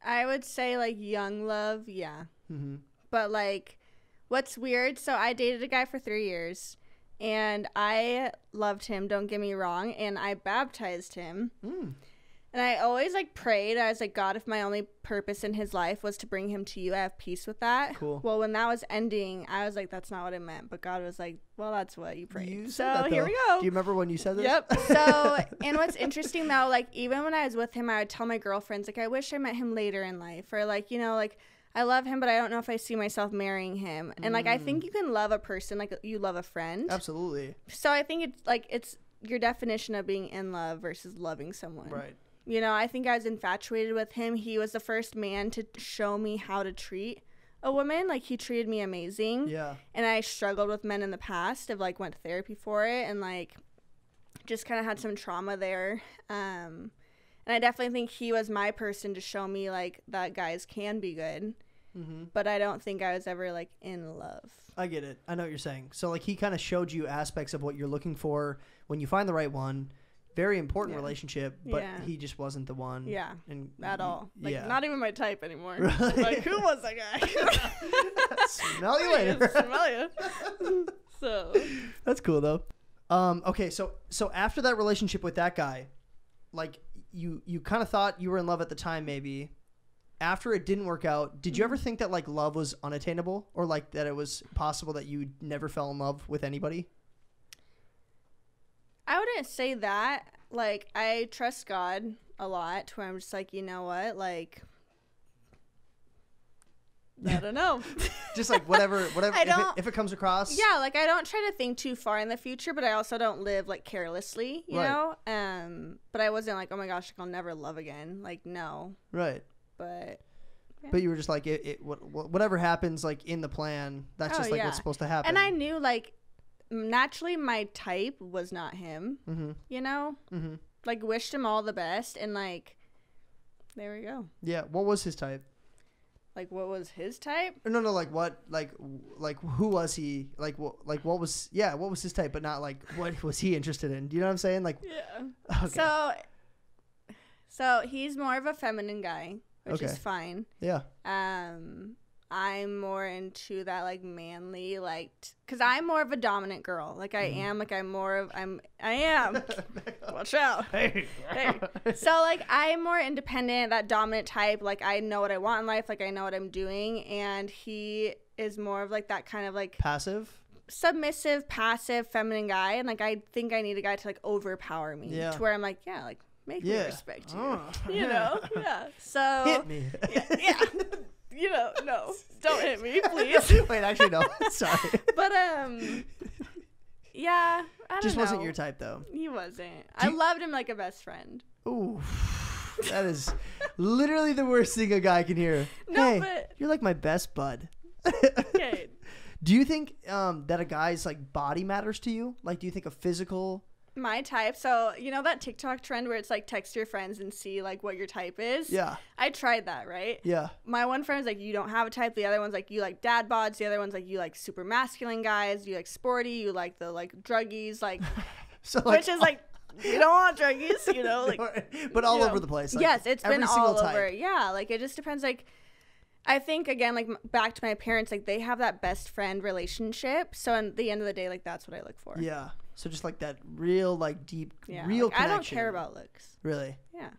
I would say like young love, yeah. Mm-hmm. But like, what's weird? So I dated a guy for 3 years, and I loved him. Don't get me wrong, and I baptized him. And I always like prayed. I was like, God, if my only purpose in his life was to bring him to you, I have peace with that. Cool. Well, when that was ending, I was like, that's not what it meant. But God was like, well, that's what you prayed. You said So that, here though. we go. Do you remember when you said this? Yep. So, and what's interesting though, like even when I was with him, I would tell my girlfriends, like, I wish I met him later in life, or like, you know, like I love him, but I don't know if I see myself marrying him. And like, I think you can love a person like you love a friend. Absolutely. So I think it's your definition of being in love versus loving someone. Right. You know, I think I was infatuated with him. He was the first man to show me how to treat a woman. Like, he treated me amazing. Yeah. And I struggled with men in the past. I've, like, went to therapy for it and, like, just kind of had some trauma there. And I definitely think he was my person to show me, like, that guys can be good. Mm-hmm. But I don't think I was ever, like, in love. I get it. I know what you're saying. So, like, he kind of showed you aspects of what you're looking for when you find the right one. Very important relationship, but he just wasn't the one. Yeah, and at all. Like, yeah. not even my type anymore. Really? Like, who was that guy? Smell you later. Smell you. So. That's cool, though. Okay, so after that relationship with that guy, like, you kind of thought you were in love at the time, maybe. After it didn't work out, did you ever think that, like, love was unattainable? Or, like, that it was possible that you never fell in love with anybody? I wouldn't say that. Like, I trust God a lot, where I'm just like, you know what? Like, I don't know. Just like whatever if it comes across. Yeah, like, I don't try to think too far in the future, but I also don't live, like, carelessly, you know? But I wasn't like, oh my gosh, like, I'll never love again. Like, no. Right. But... yeah. But you were just like, whatever happens, like, in the plan, that's just, like, what's supposed to happen. And I knew, like, naturally my type was not him, you know? Like, wished him all the best, and, like, there we go. Yeah, what was his type? Like, what was his type? No, like, what, like, who was he? Like, what was his type, but not, like, what was he interested in? Do you know what I'm saying? Like, yeah. Okay. So he's more of a feminine guy, which is fine. Yeah. I'm more into that, like, manly, like, because I'm more of a dominant girl. Like, I am. Like, I am. Watch out. Hey. So, like, I'm more independent, that dominant type. Like, I know what I want in life. Like, I know what I'm doing. And he is more of, like, that kind of, like... passive? Submissive, passive, feminine guy. And, like, I think I need a guy to, like, overpower me. Yeah. To where I'm like, yeah, like, make me respect you. Oh. You know? Yeah. So... hit me. Yeah. You know, no, don't hit me, please. Wait, actually, no. Sorry. But, yeah, I don't Just know. wasn't your type, though. He wasn't. I loved him like a best friend. Ooh, that is... Literally the worst thing a guy can hear. No, hey, but- you're like my best bud. Okay. Do you think that a guy's like body matters to you? Like, do you think a physical? My type. So, you know that TikTok trend where it's like text your friends and see like what your type is? Yeah. I tried that, right? Yeah. My one friend was like, you don't have a type. The other one's like, you like dad bods. The other one's like, you like super masculine guys. You like sporty. You like the like druggies. Like, So like, which is like, you don't want druggies, you know? Like, but all you know. over the place. Like, yes, it's every been single all type. over. Yeah, like it just depends. Like, I think again, like back to my parents, like they have that best friend relationship. So at the end of the day, like that's what I look for. Yeah. So just like that real, like deep, Yeah. real Like, connection. I don't care about looks. Really. Yeah.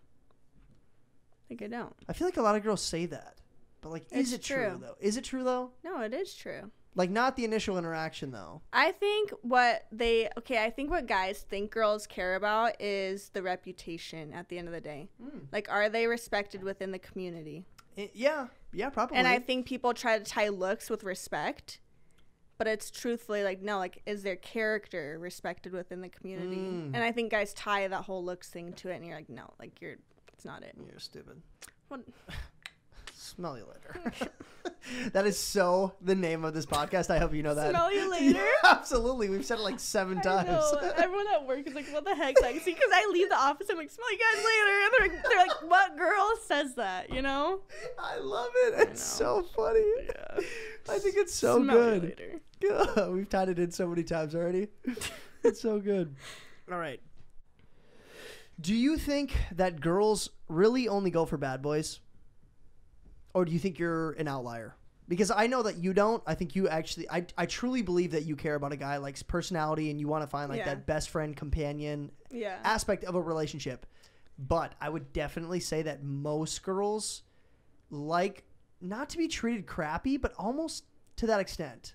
Like I don't. I feel like a lot of girls say that, but like, is It's it true true. though? Is it true though? No, it is true. Like not the initial interaction though. I think what guys think girls care about is the reputation at the end of the day. Like, are they respected within the community? Yeah, probably. And I think people try to tie looks with respect, but it's truthfully like, no, like, is their character respected within the community? And I think guys tie that whole looks thing to it, and you're like, no, like, it's not it. You're stupid. What? Smell you later. That is so the name of this podcast. I hope you know that. Smell you later? Yeah, absolutely. We've said it like 7 times. I know. Everyone at work is like, what the heck, Lexi? Because I leave the office, I'm like, smell you guys later. And they're like, what girl says that, you know? I love it. It's so funny. Yeah. I think it's so Smell you good. later. We've tied it in so many times already. It's so good. All right. Do you think that girls really only go for bad boys? Or do you think you're an outlier? Because I know that you don't. I think you actually, I truly believe that you care about a guy like's personality and you want to find like Yeah. that best friend companion Yeah. aspect of a relationship. But I would definitely say that most girls like not to be treated crappy, but almost to that extent.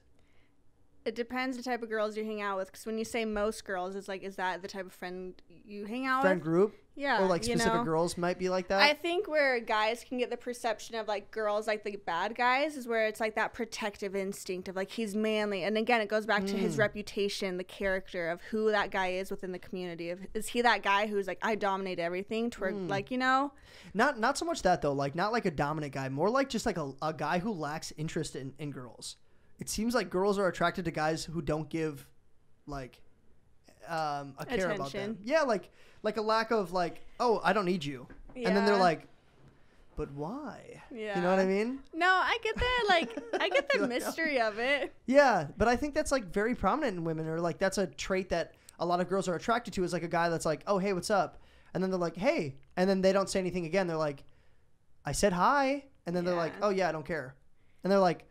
It depends the type of girls you hang out with. Because when you say most girls, it's like, is that the type of friend you hang out Friend with? group? Yeah. Or like you specific know? girls might be like that? I think where guys can get the perception of like girls like the bad guys is where it's like that protective instinct of like he's manly. And again, it goes back to his reputation, the character of who that guy is within the community. Is he that guy who's like, I dominate everything toward like, you know? Not so much that though, like not like a dominant guy, more like just like a guy who lacks interest in girls. It seems like girls are attracted to guys who don't give like a care about them. Attention. Yeah, like a lack of like, oh, I don't need you. And then they're Yeah. like, but why? Yeah. You know what I mean? No, I get that. Like, I get the mystery of it. Yeah, but I think that's like very prominent in women, or like that's a trait that a lot of girls are attracted to, is like a guy that's like, oh, hey, what's up? And then they're like, hey, and then they don't say anything again. They're like, I said hi. And then they're like, Yeah. oh yeah, I don't care. And they're like,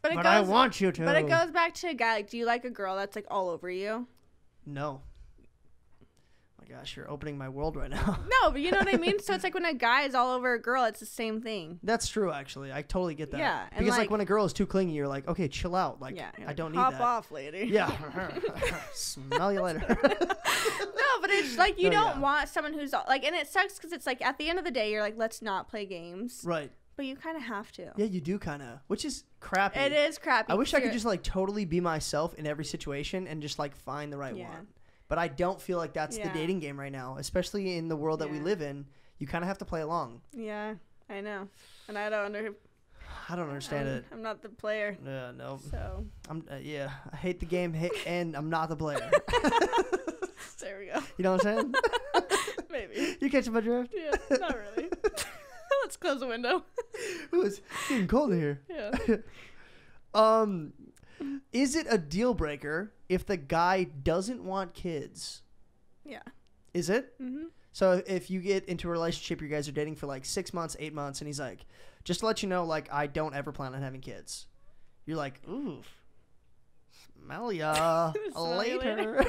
But I want you to. But it goes back to a guy. Like, do you like a girl that's like all over you? No. My gosh, you're opening my world right now. No, but you know what I mean? So it's like when a guy is all over a girl, it's the same thing. That's true, actually. I totally get that. Yeah, and Because like like- when a girl is too clingy, you're like, okay, chill out. Like, Yeah. you're I like, don't need hop that. off, lady. Yeah. Smell you later. No, but it's like you No, don't yeah. want someone who's all, like, and it sucks because it's like at the end of the day, you're like, let's not play games. Right. But you kind of have to. Yeah, you do kind of, which is crappy. It is crappy. I wish I 'cause could you're- just like totally be myself in every situation and just like find the right Yeah. one. But I don't feel like that's the Yeah. dating game right now, especially in the world that we Yeah. live in. You kind of have to play along. Yeah, I know. And I don't I don't understand it. I'm not the player. No. So Yeah, I hate the game and I'm not the player. there we go. You know what I'm saying? Maybe. You catching my drift? Yeah, not really. Let's close the window. Ooh, it's getting cold in here. Yeah. Is it a deal breaker if the guy doesn't want kids? Yeah. Is it? Mm-hmm. So if you get into a relationship, you guys are dating for like 6 months, 8 months, and he's like, just to let you know, like, I don't ever plan on having kids. You're like, ooh, smell ya Smell you later.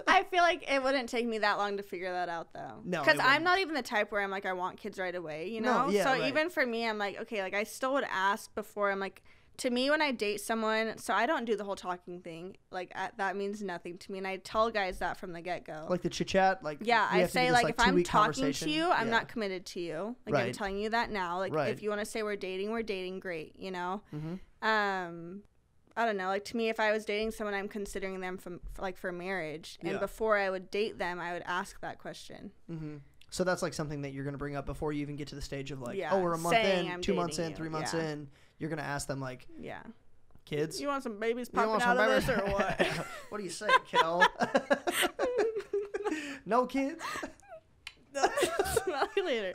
I feel like it wouldn't take me that long to figure that out, though. No, it because I'm wouldn't. not even the type where I'm like, I want kids right away, you No, know? yeah, so right. even for me, I'm like, okay, like I still would ask before. I'm like, to me, when I date someone, so I don't do the whole talking thing. Like, that means nothing to me. And I tell guys that from the get-go. Like the chit chat, like Yeah, we I have to do say, this, like, if I'm 2-week talking conversation. to you, I'm Yeah. not committed to you. Like, I'm Right. telling you that now. Like, Right. if you want to say we're dating, great, you know? Mhm. I don't know. Like, to me, if I was dating someone, I'm considering them for marriage. And Yeah. before I would date them, I would ask that question. Mm-hmm. So that's like something that you're going to bring up before you even get to the stage of like, Yeah, oh, we're a month saying in, I'm 2 months dating in, 3 months yeah. in. You're going to ask them like, Yeah. kids? You want some babies You want popping out some of this babies? or what? What do you say, kiddo? No kids? Smell you later.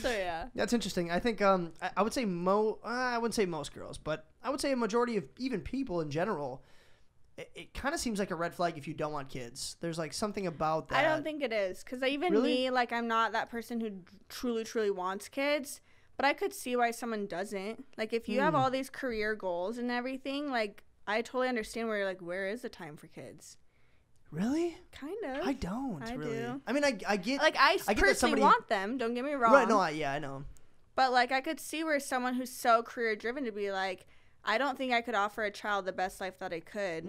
So yeah. That's interesting. I think I would say I wouldn't say most girls, but I would say a majority of even people in general, it kind of seems like a red flag if you don't want kids. There's like something about that. I don't think it is, because even Really? me, like, I'm not that person who truly wants kids, but I could see why someone doesn't. Like, if you have all these career goals and everything, like, I totally understand where you're like, where is the time for kids? Really? Kind of. I don't I really. do. I mean, I get Like, I get that personally somebody want them, don't get me wrong. right. No, I know. But, like, I could see where someone who's so career driven to be like, I don't think I could offer a child the best life that I could.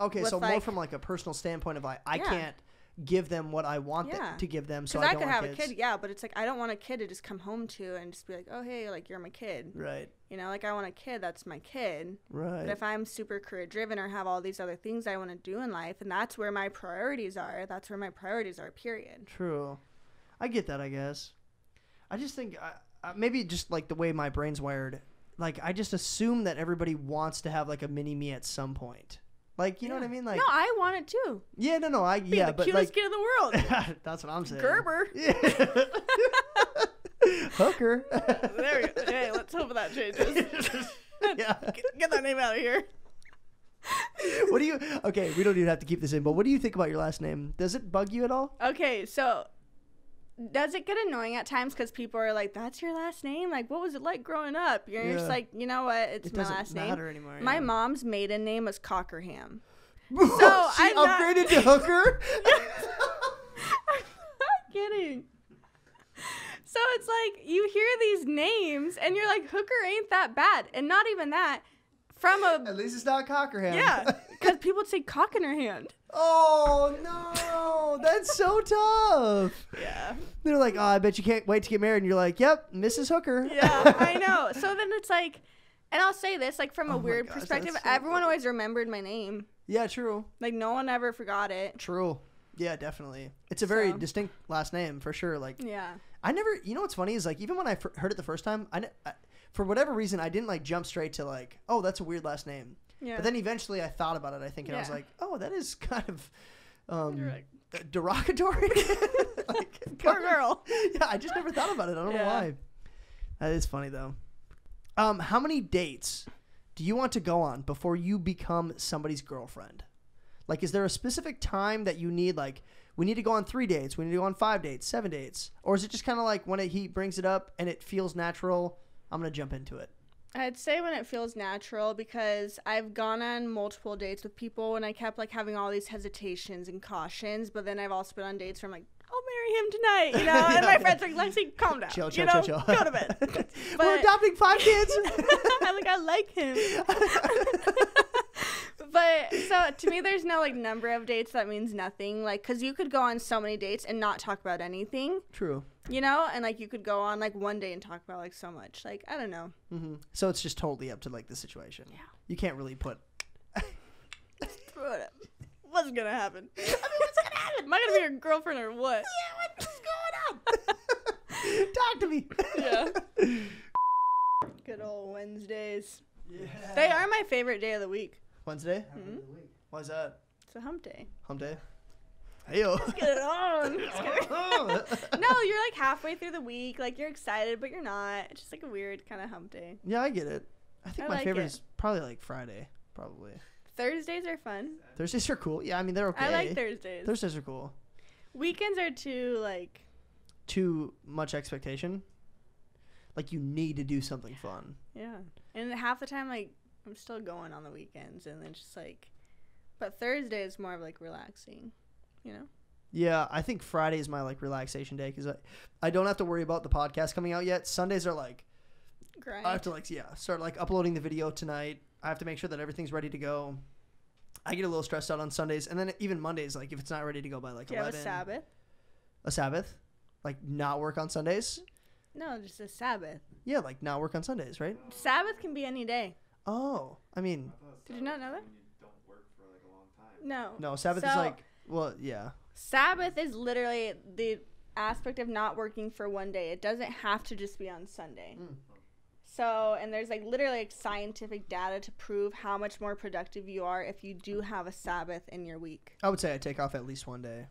Okay, With, so more like- from like a personal standpoint of like, I Yeah. can't give them what I want Yeah. to give them, so Because I I don't could want have kids. a kid, yeah, but it's like, I don't want a kid to just come home to and just be like, oh, hey, like, you're my kid. Right. You know, like, I want a kid that's my kid. Right. But if I'm super career driven or have all these other things I want to do in life, and that's where my priorities are, period. True. I get that, I guess. I just think maybe just like the way my brain's wired, like I just assume that everybody wants to have like a mini me at some point. Like, you know what I mean? Like, No, I want it too. yeah, no, Be the but cutest like, kid in the world. that's what I'm saying. Gerber. Yeah. Hooker. There we go. Hey, let's hope that changes. Yeah. Get that name out of here. What do you? Okay, we don't even have to keep this in. But what do you think about your last name? Does it bug you at all? Okay, so does it get annoying at times because people are like, "That's your last name? Like, what was it like growing up?" You're just Yeah. like, you know what? It's It my doesn't last matter name. anymore. My yeah. mom's maiden name was Cockerham. So she I'm not- upgraded to Hooker. I'm not kidding. So it's like you hear these names and you're like, Hooker ain't that bad, and not even that. From a At least it's not Cockerham. yeah, because people would say cock in her hand. Oh no, that's so tough. Yeah. They're like, oh, I bet you can't wait to get married. And you're like, yep, Mrs. Hooker. Yeah, I know. So then it's like, and I'll say this, like, from Oh a my weird gosh, perspective, that's so everyone funny. always remembered my name. Yeah, true. Like, no one ever forgot it. True. Yeah, definitely. It's a very So- distinct last name for sure. Like, Yeah. I never, you know what's funny is like, even when I heard it the first time, I for whatever reason, I didn't like jump straight to like, oh, that's a weird last name. Yeah. But then eventually I thought about it, I think, and I was Yeah. like, oh, that is kind of You're like, derogatory. Like, poor girl. Yeah, I just never thought about it. I don't know Yeah. why. That is funny though. How many dates do you want to go on before you become somebody's girlfriend? Like, is there a specific time that you need? Like, we need to go on 3 dates. We need to go on 5 dates, 7 dates, or is it just kind of like when he brings it up and it feels natural? I'm gonna jump into it. I'd say when it feels natural, because I've gone on multiple dates with people and I kept like having all these hesitations and cautions, but then I've also been on dates where I'm like, I'll marry him tonight, you know? And my friends are like, Lexi, calm down. Chill. Go to bed. We're adopting 5 kids. I like him. But so to me, there's no like number of dates that means nothing. Like, cause you could go on so many dates and not talk about anything, True. you know? And like you could go on like one date and talk about like so much. Like, I don't know. Mm-hmm. So it's just totally up to like the situation. Yeah. You can't really put. What's gonna happen? I mean, what's gonna happen? Am I gonna be your girlfriend or what? Yeah, what's going on? Talk to me. Yeah. Good old Wednesdays. Yeah. They are my favorite day of the week. Wednesday? Mhm. Why's that? It's a hump day. Hump day? Heyo. Get it on. Just kidding. No, you're like halfway through the week. Like you're excited, but you're not. It's just like a weird kind of hump day. Yeah, I get it. I think I my like favorite it. is probably like Friday. Probably. Thursdays are fun. Thursdays are cool. Yeah, I mean, they're okay. I like Thursdays. Thursdays are cool. Weekends are too like. Too much expectation. Like you need to do something fun. Yeah, and half the time like I'm still going on the weekends, and then just like, but Thursday is more of like relaxing, you know. Yeah, I think Friday is my like relaxation day because I don't have to worry about the podcast coming out yet. Sundays are like Grind. I have to like start like uploading the video tonight. I have to make sure that everything's ready to go. I get a little stressed out on Sundays, and then even Mondays, like if it's not ready to go by like Do you have 11. a Sabbath? A Sabbath? Like not work on Sundays? No, just a Sabbath. Yeah, like not work on Sundays, right? Sabbath can be any day. Oh, I mean, Did you not know that? When you don't work for like a long time. No. no, Sabbath is So- like, well, yeah. Sabbath is literally the aspect of not working for one day. It doesn't have to just be on Sunday. So, and there's like literally like scientific data to prove how much more productive you are if you do have a Sabbath in your week. I would say I take off at least one day.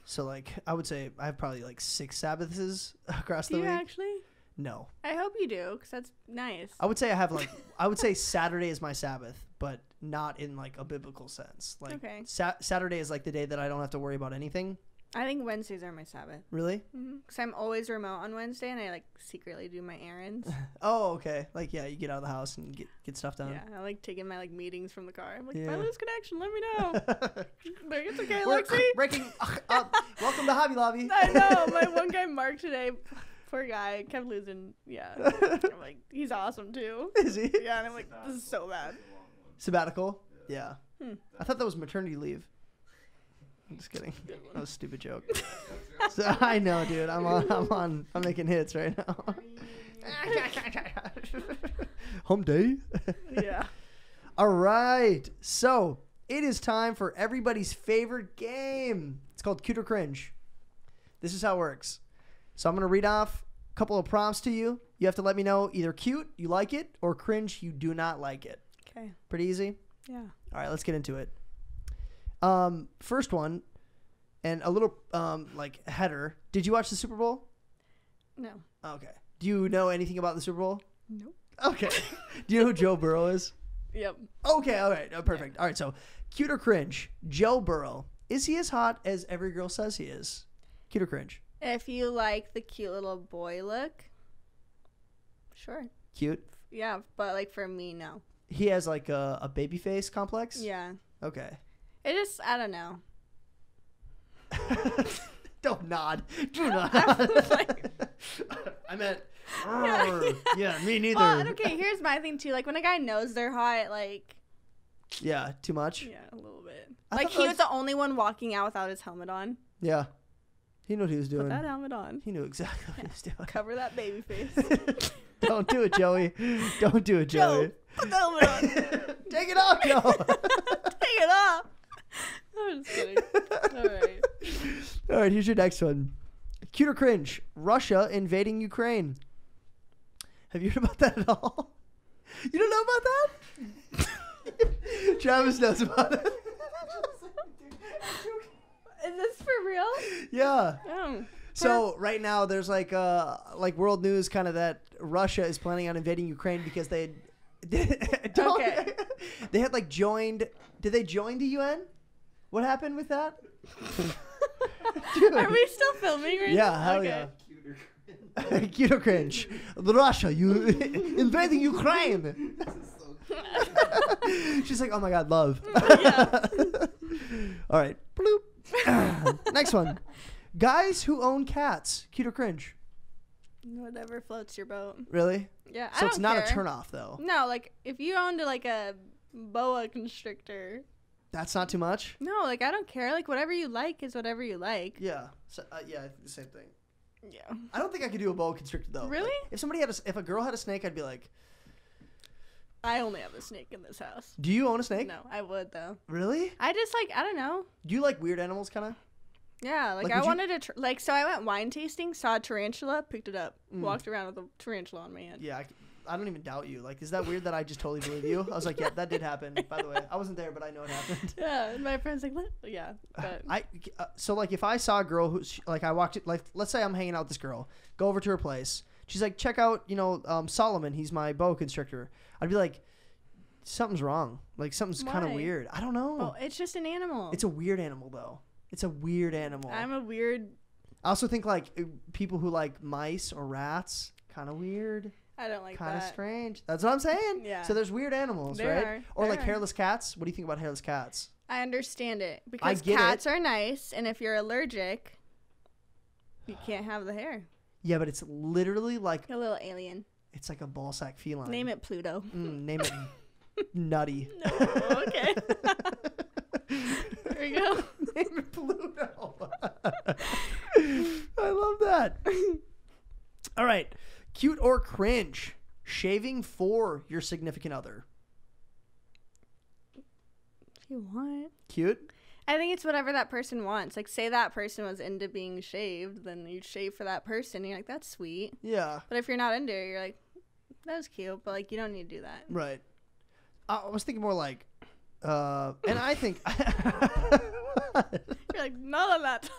So like, I would say I have probably like 6 Sabbaths across the week. Do you actually? No. I hope you do, because that's nice. I would say I have like, I would say Saturday is my Sabbath, but not in like a biblical sense. Like Okay. Saturday is like the day that I don't have to worry about anything. I think Wednesdays are my Sabbath. Really? Because I'm always remote on Wednesday, and I like secretly do my errands. Oh, okay. Like, yeah, you get out of the house and get stuff done. Yeah, I like taking my like meetings from the car. I'm like, Yeah. if I lose connection, let me know. Like, it's okay, We're Lexi. breaking. Welcome to Hobby Lobby. I know. My one guy, Mark, today, poor guy, kept losing. Yeah. I'm like, he's awesome too. Is he? Yeah, and I'm like, this is so bad. Sabbatical? Yeah. I thought that was maternity leave. I'm just kidding. That was a stupid joke. So, I know, dude. I'm making hits right now. Home day. Yeah. All right. So it is time for everybody's favorite game. It's called Cute or Cringe. This is how it works. So I'm going to read off a couple of prompts to you. You have to let me know either cute, you like it, or cringe, you do not like it. Okay. Pretty easy? Yeah. All right, let's get into it. First one, and a little like header. Did you watch the Super Bowl? No. Okay. Do you know anything about the Super Bowl? Nope. Okay. Do you know who Joe Burrow is? Yep. Okay, all right. Oh, perfect. All right, so cute or cringe? Joe Burrow. Is he as hot as every girl says he is? Cute or cringe? If you like the cute little boy look, sure. Cute. Yeah, but like for me, no. He has like a baby face complex? Yeah. Okay. It just, I don't know. Don't nod. Do not. I meant, yeah, me neither. Well, okay, here's my thing too. Like when a guy knows they're hot, like, Yeah, too much? yeah, a little bit. I Like thought he was the only one walking out without his helmet on. Yeah. He knew what he was doing. Put that helmet on. He knew exactly what he was doing. Cover that baby face. Don't do it, Joey. Don't do it, Joey. Joe, put the helmet on. Take it off, Joe. Take it off. I'm just kidding. All right. All right, here's your next one. Cute or cringe? Russia invading Ukraine. Have you heard about that at all? You don't know about that? Travis knows about it. Is this for real? Yeah. Oh. So right now there's like world news kind of that Russia is planning on invading Ukraine because they Okay. They had like joined. Did they join the UN? What happened with that? Dude. Are we still filming right now? Yeah, hell Okay. yeah. Cute or cringe? Russia, you invading Ukraine. She's like, oh my god, love. Yeah. All right. Bloop. Next one. Guys who own cats. Cute or cringe? Whatever floats your boat. Really? Yeah, I So it's don't not care. a turnoff though. No, like if you owned like a boa constrictor. That's not too much? No, like I don't care. Like whatever you like is whatever you like. Yeah. So, yeah, the same thing. Yeah. I don't think I could do a boa constrictor though. Really? Like, if a girl had a snake, I'd be like, I only have a snake in this house. do you own a snake? No, I would though. Really? I just like I don't know. Do you like weird animals kind of? Yeah, like Like, I would you- wanted to like so I went wine tasting, saw a tarantula, picked it up, walked around with a tarantula on my hand. Yeah, I don't even doubt you. Like, is that weird that I just totally believe you? I was like, yeah, that did happen. By the way, I wasn't there, but I know it happened. Yeah, and my friend's like, what? Yeah, but So like, if I saw a girl who's like, I walked it, like, let's say I'm hanging out with this girl, go over to her place. She's like, check out, Solomon. He's my boa constrictor. I'd be like, something's wrong. Like something's kind of Why? weird. I don't know. oh, it's just an animal. It's a weird animal though. It's a weird animal. I'm a weird. I also think like people who like mice or rats, kind of weird. I don't like Kind of that. strange. That's what I'm saying. Yeah. So there's weird animals, There right? are. Or There like are. hairless cats. What do you think about hairless cats? I understand it because get cats are nice, and if you're allergic, you can't have the hair. Yeah, but it's literally like A little alien. it's like a ballsack feline. Name it Pluto. Name it Nutty. No, okay. There we go. Name it Pluto. I love that. All right. Cute or cringe? Shaving for your significant other. If you want. Cute? I think it's whatever that person wants. Like, say that person was into being shaved, then you shave for that person. You're like, that's sweet. Yeah. But if you're not into it, you're like, that was cute, but like, you don't need to do that. Right. I was thinking more like, and I think You're like, none of that.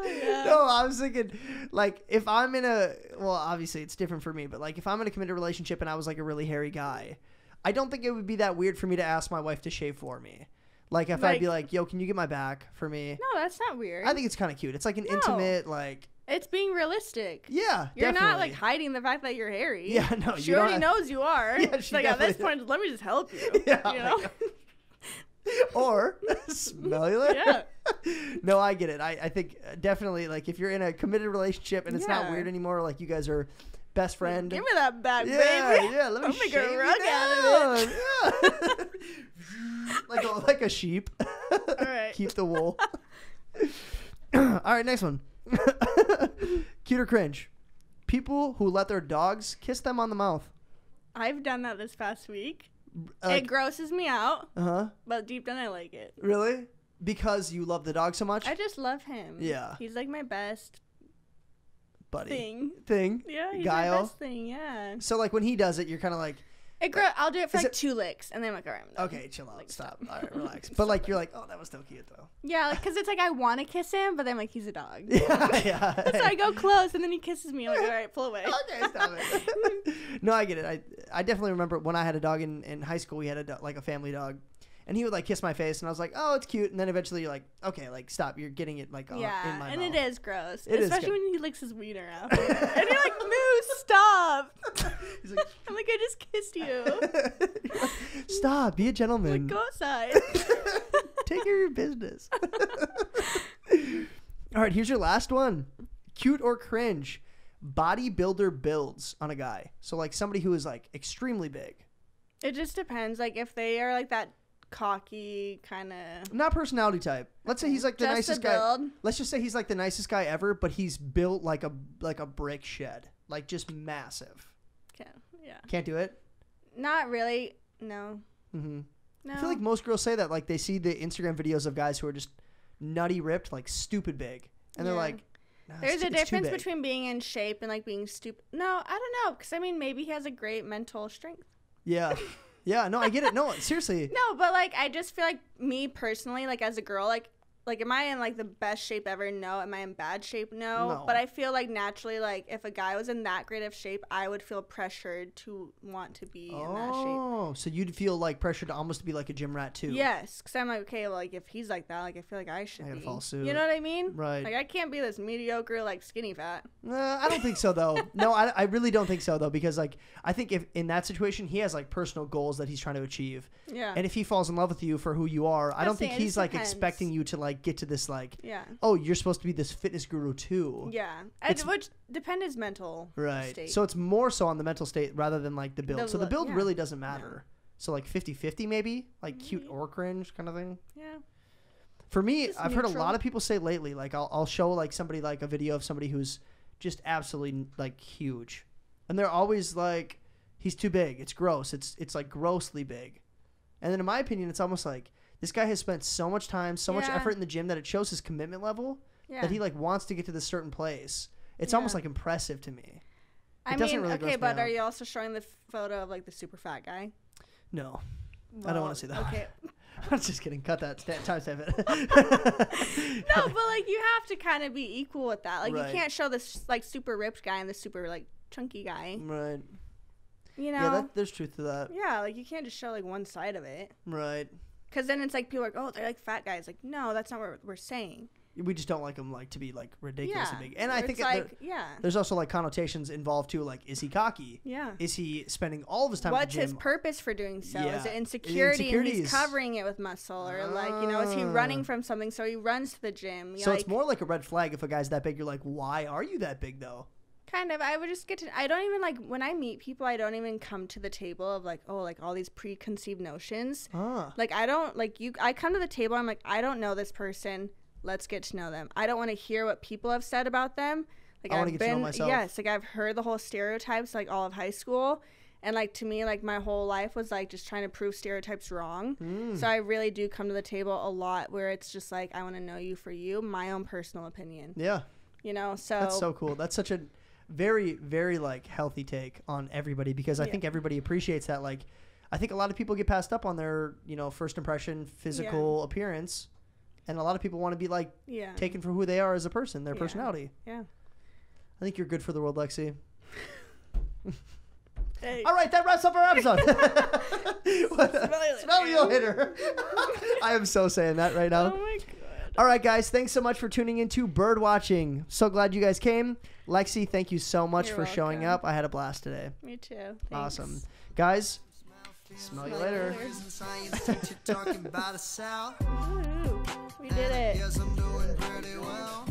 Yeah. No, I was thinking, like, if I'm in a, well, obviously it's different for me, but like, if I'm in a committed relationship and I was like a really hairy guy, I don't think it would be that weird for me to ask my wife to shave for me. Like, if I'd be like, yo, can you get my back for me? No, that's not weird. I think it's kind of cute. It's like an intimate, like. It's being realistic. Yeah, You're definitely. not like hiding the fact that you're hairy. Yeah, no, she already knows you are. Yeah, She's like, at this point, let me just help you. Yeah, you know. Or smell you later. Yeah. No, I get it. I think definitely, like, if you're in a committed relationship and it's not weird anymore, like you guys are best friend. Give me that back, yeah, baby. Yeah, let me I'll make shave a you rug out of it. Yeah. like a sheep. All right. Keep the wool. All right, next one. Cute or cringe? People who let their dogs kiss them on the mouth. I've done that this past week. Like, it grosses me out. Uh-huh. But deep down, I like it. Really? Because you love the dog so much? I just love him. Yeah. He's like my best buddy. thing. Yeah, he's Guile. my best thing, yeah. So, like, when he does it, you're kind of like... I'll do it for like 2 licks, and then I'm like, all right, I'm done. Okay, chill out. Like, stop. All right, relax. But, like, you're like, oh, that was so cute, though. Yeah, like, because it's like I want to kiss him, but then, like, he's a dog. Yeah. So I go close, and then he kisses me. I'm like, all right, pull away. Okay, stop it. No, I get it. I definitely remember when I had a dog in high school, we had a family dog. And he would, like, kiss my face, and I was like, oh, it's cute. And then eventually you're like, okay, like, stop. You're getting it, like, in my mouth. And it is gross. It is especially good. when he licks his wiener out. And you're like, Moose, stop. He's like, I'm like, I just kissed you. stop. Be a gentleman. Like, go outside. Take care of your business. All right, here's your last one. Cute or cringe? Bodybuilder builds on a guy. So, like, somebody who is, like, extremely big. It just depends. Like, if they are, like, that cocky kind of... Not personality type. Let's say he's, like, the just nicest the guy. build. Let's just say he's, like, the nicest guy ever, but he's built like a brick shed. Like, just massive. Yeah. Can't do it? Not really. No. Mm-hmm. No. I feel like most girls say that. Like, they see the Instagram videos of guys who are just nutty ripped, like, stupid big. And they're like... Nah, there's a it's too difference big. between being in shape and, like, being stupid. No, I don't know. Because, I mean, maybe he has a great mental strength. Yeah. Yeah, no, I get it. No, seriously. No, but, like, I just feel like me personally, like, as a girl, like, am I in, like, the best shape ever? No. Am I in bad shape? No. But I feel like naturally, like, if a guy was in that great of shape, I would feel pressured to want to be in that shape. Oh, so you'd feel, like, pressured to almost be like a gym rat, too. Yes, because I'm like, okay, well, like, if he's like that, like, I feel like I should gotta be. follow suit. You know what I mean? Right. Like, I can't be this mediocre, like, skinny fat. I don't think so, though. No, I really don't think so, though, because, like, I think if in that situation, he has, like, personal goals that he's trying to achieve. Yeah. And if he falls in love with you for who you are, I don't think he's, like, depends. expecting you to, like, get to this, like, Yeah. oh, you're supposed to be this fitness guru, too. Yeah. Which depends his mental state. So it's more so on the mental state rather than, like, the build. So the build really doesn't matter. So, like, 50-50 maybe? Like, cute or cringe kind of thing? Yeah. For me, Just I've heard a neutral. lot of people say lately, like, I'll show, like, somebody, like, a video of somebody who's just absolutely, like, huge. And they're always like, he's too big. It's gross. It's like, grossly big. And then in my opinion, it's almost like, this guy has spent so much time, so much effort in the gym that it shows his commitment level that he, like, wants to get to this certain place. It's almost, like, impressive to me. I doesn't mean, really gross okay, me but out. are you also showing the photo of, like, the super fat guy? No. I don't want to see that. Okay. I'm just kidding. Cut that. Timestamp it. No, but, like, you have to kind of be equal with that. Like, Right. you can't show this, like, super ripped guy and the super, like, chunky guy. Right. You know? Yeah, there's truth to that. Yeah, like, you can't just show, like, one side of it. Right. Because then it's like, people are like, oh, they're, like, fat guys. Like, no, that's not what we're saying. We just don't like them, like, to be, like, ridiculously Yeah. big. And I It's think like, there's also, like, connotations involved too. Like, is he cocky? Yeah. Is he spending all of his time at What's the gym? his purpose for doing so? Yeah. Is it insecurity and Insecurities. he's covering it with muscle? Or, like, you know, is he running from something so he runs to the gym? So like, it's more like a red flag if a guy's that big. You're like, why are you that big, though? kind of. I would just get to, I don't even, like, when I meet people, I don't even come to the table of, like, oh, like, all these preconceived notions. Like, I don't, like, I come to the table, I'm like, I don't know this person. Let's get to know them. I don't want to hear what people have said about them. Like, I want to get to know myself. Yes, like, I've heard the whole stereotypes, like, all of high school. And like to me, like my whole life was like just trying to prove stereotypes wrong. So I really do come to the table a lot where it's just like, I want to know you for you, my own personal opinion. Yeah. You know, so That's so cool. That's such a very, very like healthy take on everybody, because I think everybody appreciates that. Like, I think a lot of people get passed up on their, you know, first impression, physical appearance. And a lot of people want to be like taken for who they are as a person, their personality. Yeah. I think you're good for the world, Lexi. Hey. All right, that wraps up our episode. Smell you later. I am so saying that right now. Oh my God. All right, guys, thanks so much for tuning into Birdwatching. So glad you guys came. Lexi, thank you so much You're for showing welcome. up. I had a blast today. Me too. Thanks. Awesome. Guys, smell you later. Science teacher talking about the South. Ooh, we did it. Yes, I'm doing pretty well.